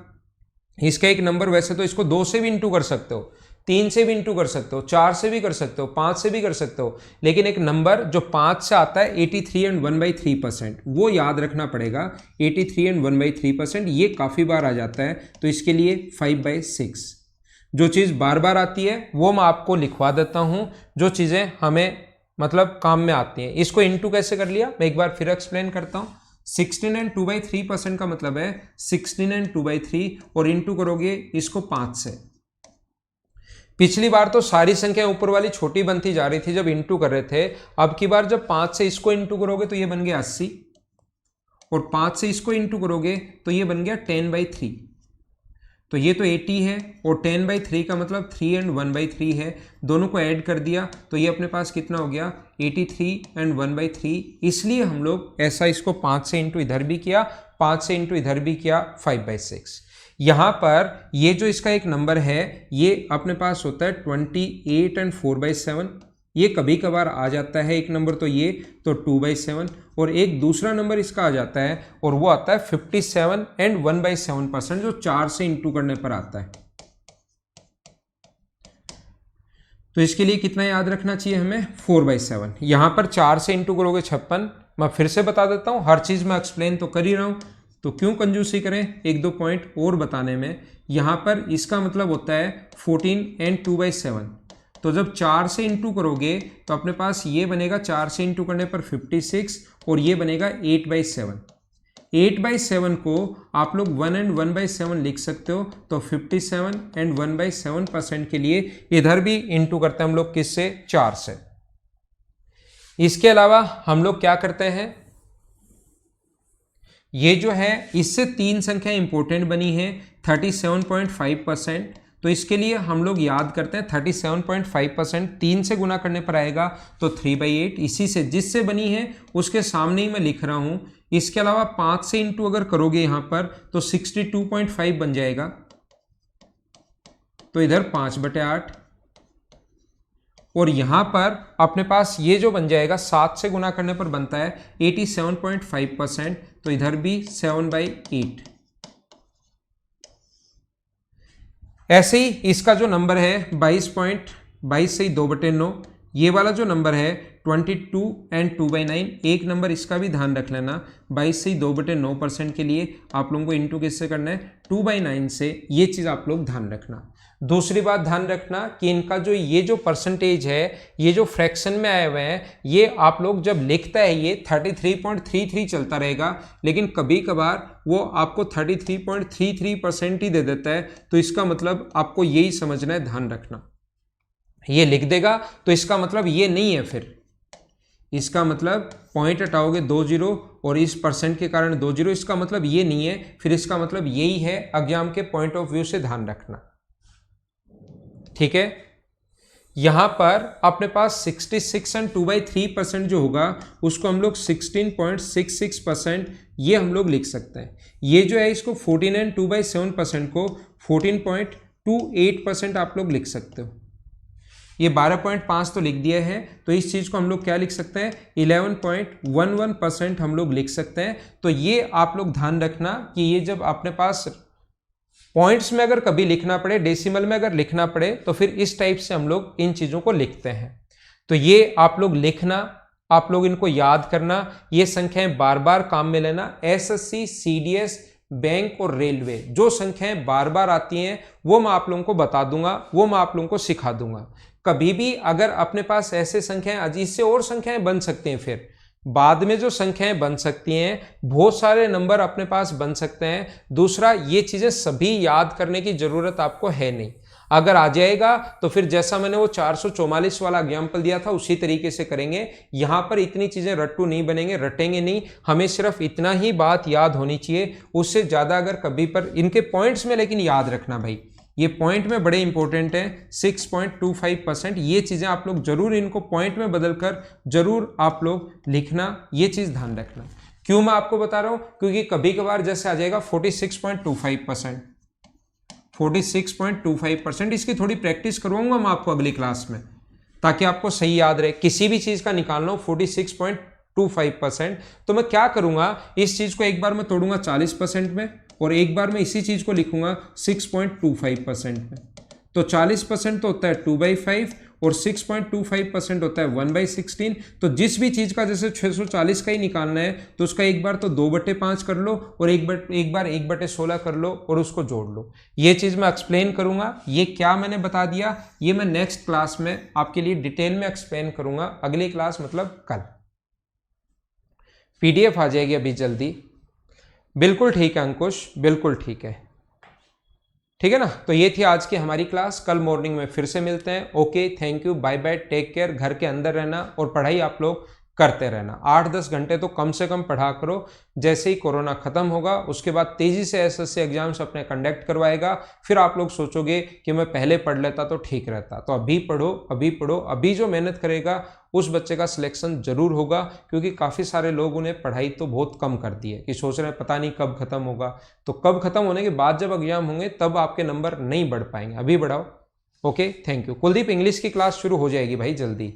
इसका एक नंबर, वैसे तो इसको 2 से भी इंटू कर सकते हो, 3 से भी इंटू कर सकते हो, 4 से भी कर सकते हो, 5 से भी कर सकते हो, लेकिन एक नंबर जो 5 से आता है 83 and 1/3%, वो याद रखना पड़ेगा। 83 and 1/3% ये काफ़ी बार आ जाता है, तो इसके लिए 5/6। जो चीज़ बार बार आती है वो मैं आपको लिखवा देता हूँ, जो चीज़ें हमें मतलब काम में आती हैं। इसको इंटू कैसे कर लिया मैं एक बार फिर एक्सप्लेन करता हूँ। 16 and 2/3% का मतलब है 16 and 2/3, और इंटू करोगे इसको 5 से। पिछली बार तो सारी संख्या ऊपर वाली छोटी बनती जा रही थी जब इंटू कर रहे थे, अब की बार जब 5 से इसको इंटू करोगे तो ये बन गया 80, और 5 से इसको इंटू करोगे तो ये बन गया 10/3। तो ये तो 80 है और 10/3 का मतलब 3 and 1/3 है, दोनों को ऐड कर दिया तो ये अपने पास कितना हो गया 83 and 1/3। इसलिए हम लोग ऐसा इसको 5 से इंटू इधर भी किया, 5 से इंटू इधर भी किया, 5/6। यहाँ पर ये जो इसका एक नंबर है ये अपने पास होता है 28 and 4/7। ये कभी कभार आ जाता है एक नंबर, तो ये तो 2/7, और एक दूसरा नंबर इसका आ जाता है और वो आता है 57 and 1/7%, जो 4 से इंटू करने पर आता है। तो इसके लिए कितना याद रखना चाहिए हमें, 4/7। यहां पर 4 से इंटू करोगे 56। मैं फिर से बता देता हूं, हर चीज मैं एक्सप्लेन तो कर ही रहा हूं तो क्यों कंजूसी करें, एक दो पॉइंट और बताने में। यहां पर इसका मतलब होता है 14 and 2/7, तो जब 4 से इंटू करोगे तो अपने पास ये बनेगा 4 से इंटू करने पर 56 और ये बनेगा 8/7। 8/7 को आप लोग 1 एंड 1/7 लिख सकते हो, तो 57 एंड 1/7% के लिए इधर भी इंटू करते हैं हम लोग किससे, 4 से। इसके अलावा हम लोग क्या करते हैं, ये जो है इससे 3 संख्या इंपॉर्टेंट बनी है 37.5%, तो इसके लिए हम लोग याद करते हैं 37.5% 3 से गुना करने पर आएगा तो 3/8, इसी से जिससे बनी है उसके सामने ही मैं लिख रहा हूं। इसके अलावा 5 से इंटू अगर करोगे यहां पर तो 62.5 बन जाएगा, तो इधर 5/8 और यहां पर अपने पास ये जो बन जाएगा 7 से गुना करने पर बनता है 87.5%, तो इधर भी 7/8। ऐसे ही इसका जो नंबर है 22 से 2/9, ये वाला जो नंबर है 22 एंड 2/9, एक नंबर इसका भी ध्यान रख लेना। 22 से 2/9% के लिए आप लोगों को इंटू किससे करना है, 2/9 से, ये चीज़ आप लोग ध्यान रखना। दूसरी बात ध्यान रखना कि इनका जो ये जो परसेंटेज है, ये जो फ्रैक्शन में आए हुए हैं, ये आप लोग जब लिखता है ये 33.33 चलता रहेगा, लेकिन कभी कभार वो आपको 33.33% ही दे देता है, तो इसका मतलब आपको यही समझना है, ध्यान रखना। ये लिख देगा तो इसका मतलब ये नहीं है, फिर इसका मतलब पॉइंट हटाओगे 2 0 और इस परसेंट के कारण 2 0, इसका मतलब ये नहीं है, फिर इसका मतलब यही है। एग्जाम के पॉइंट ऑफ व्यू से ध्यान रखना, ठीक है। यहां पर अपने पास 66 एंड 2/3% जो होगा उसको हम लोग 16.66% ये हम लोग लिख सकते हैं। ये जो है इसको 14 एंड 2/7% को 14.28% आप लोग लिख सकते हो। ये 12.5 तो लिख दिया है, तो इस चीज को हम लोग क्या लिख सकते हैं, 11.11% हम लोग लिख सकते हैं। तो ये आप लोग ध्यान रखना कि ये जब अपने पास पॉइंट्स में अगर कभी लिखना पड़े, डेसिमल में अगर लिखना पड़े, तो फिर इस टाइप से हम लोग इन चीजों को लिखते हैं। तो ये आप लोग लिखना, आप लोग इनको याद करना, ये संख्याएं बार बार काम में लेना। एसएससी, सीडीएस, बैंक और रेलवे जो संख्याएं बार बार आती हैं वो मैं आप लोगों को बता दूंगा, वो मैं आप लोगों को सिखा दूंगा। कभी भी अगर अपने पास ऐसे संख्याएं, इससे और संख्याएं बन सकती हैं, फिर बाद में जो संख्याएं बन सकती हैं, बहुत सारे नंबर अपने पास बन सकते हैं। दूसरा, ये चीजें सभी याद करने की जरूरत आपको है नहीं। अगर आ जाएगा तो फिर जैसा मैंने वो 444 वाला एग्जाम्पल दिया था उसी तरीके से करेंगे। यहां पर इतनी चीजें रट्टू नहीं बनेंगे, रटेंगे नहीं, हमें सिर्फ इतना ही बात याद होनी चाहिए, उससे ज्यादा अगर कभी पर इनके पॉइंट्स में, लेकिन याद रखना भाई ये पॉइंट में बड़े इंपॉर्टेंट है, 6.25%। ये चीजें आप लोग जरूर इनको पॉइंट में बदलकर जरूर आप लोग लिखना, ये चीज ध्यान रखना। क्यों मैं आपको बता रहा हूं, क्योंकि कभी कभार जैसे आ जाएगा 46.25%, 46.25%, इसकी थोड़ी प्रैक्टिस करवाऊंगा मैं आपको अगली क्लास में, ताकि आपको सही याद रहे। किसी भी चीज का निकालना हो 46.25%, तो मैं क्या करूंगा, इस चीज को एक बार मैं तोड़ूंगा 40% में और एक बार मैं इसी चीज को लिखूंगा 6.25% में। तो 40% तो होता है 2/5 और 6.25% होता है 1/16। तो जिस भी चीज का जैसे 640 का ही निकालना है तो उसका एक बार तो 2/5 कर लो और एक बार 1/16 कर लो और उसको जोड़ लो। ये चीज मैं एक्सप्लेन करूंगा। ये क्या मैंने बता दिया, ये मैं नेक्स्ट क्लास में आपके लिए डिटेल में एक्सप्लेन करूंगा। अगली क्लास मतलब कल। PDF आ जाएगी अभी जल्दी। बिल्कुल ठीक है अंकुश, बिल्कुल ठीक है, ठीक है ना। तो ये थी आज की हमारी क्लास, कल मॉर्निंग में फिर से मिलते हैं। Okay, thank you, bye bye, take care. घर के अंदर रहना और पढ़ाई आप लोग करते रहना। 8-10 घंटे तो कम से कम पढ़ा करो। जैसे ही कोरोना खत्म होगा उसके बाद तेजी से एसएससी एग्जाम्स अपने कंडक्ट करवाएगा। फिर आप लोग सोचोगे कि मैं पहले पढ़ लेता तो ठीक रहता। तो अभी पढ़ो, अभी पढ़ो। अभी जो मेहनत करेगा उस बच्चे का सिलेक्शन जरूर होगा, क्योंकि काफ़ी सारे लोगों ने पढ़ाई तो बहुत कम कर दी है कि सोच रहे हैं पता नहीं कब खत्म होगा। तो कब खत्म होने के बाद जब एग्जाम होंगे तब आपके नंबर नहीं बढ़ पाएंगे, अभी बढ़ाओ। Okay, thank you. Kuldeep, English की क्लास शुरू हो जाएगी भाई जल्दी।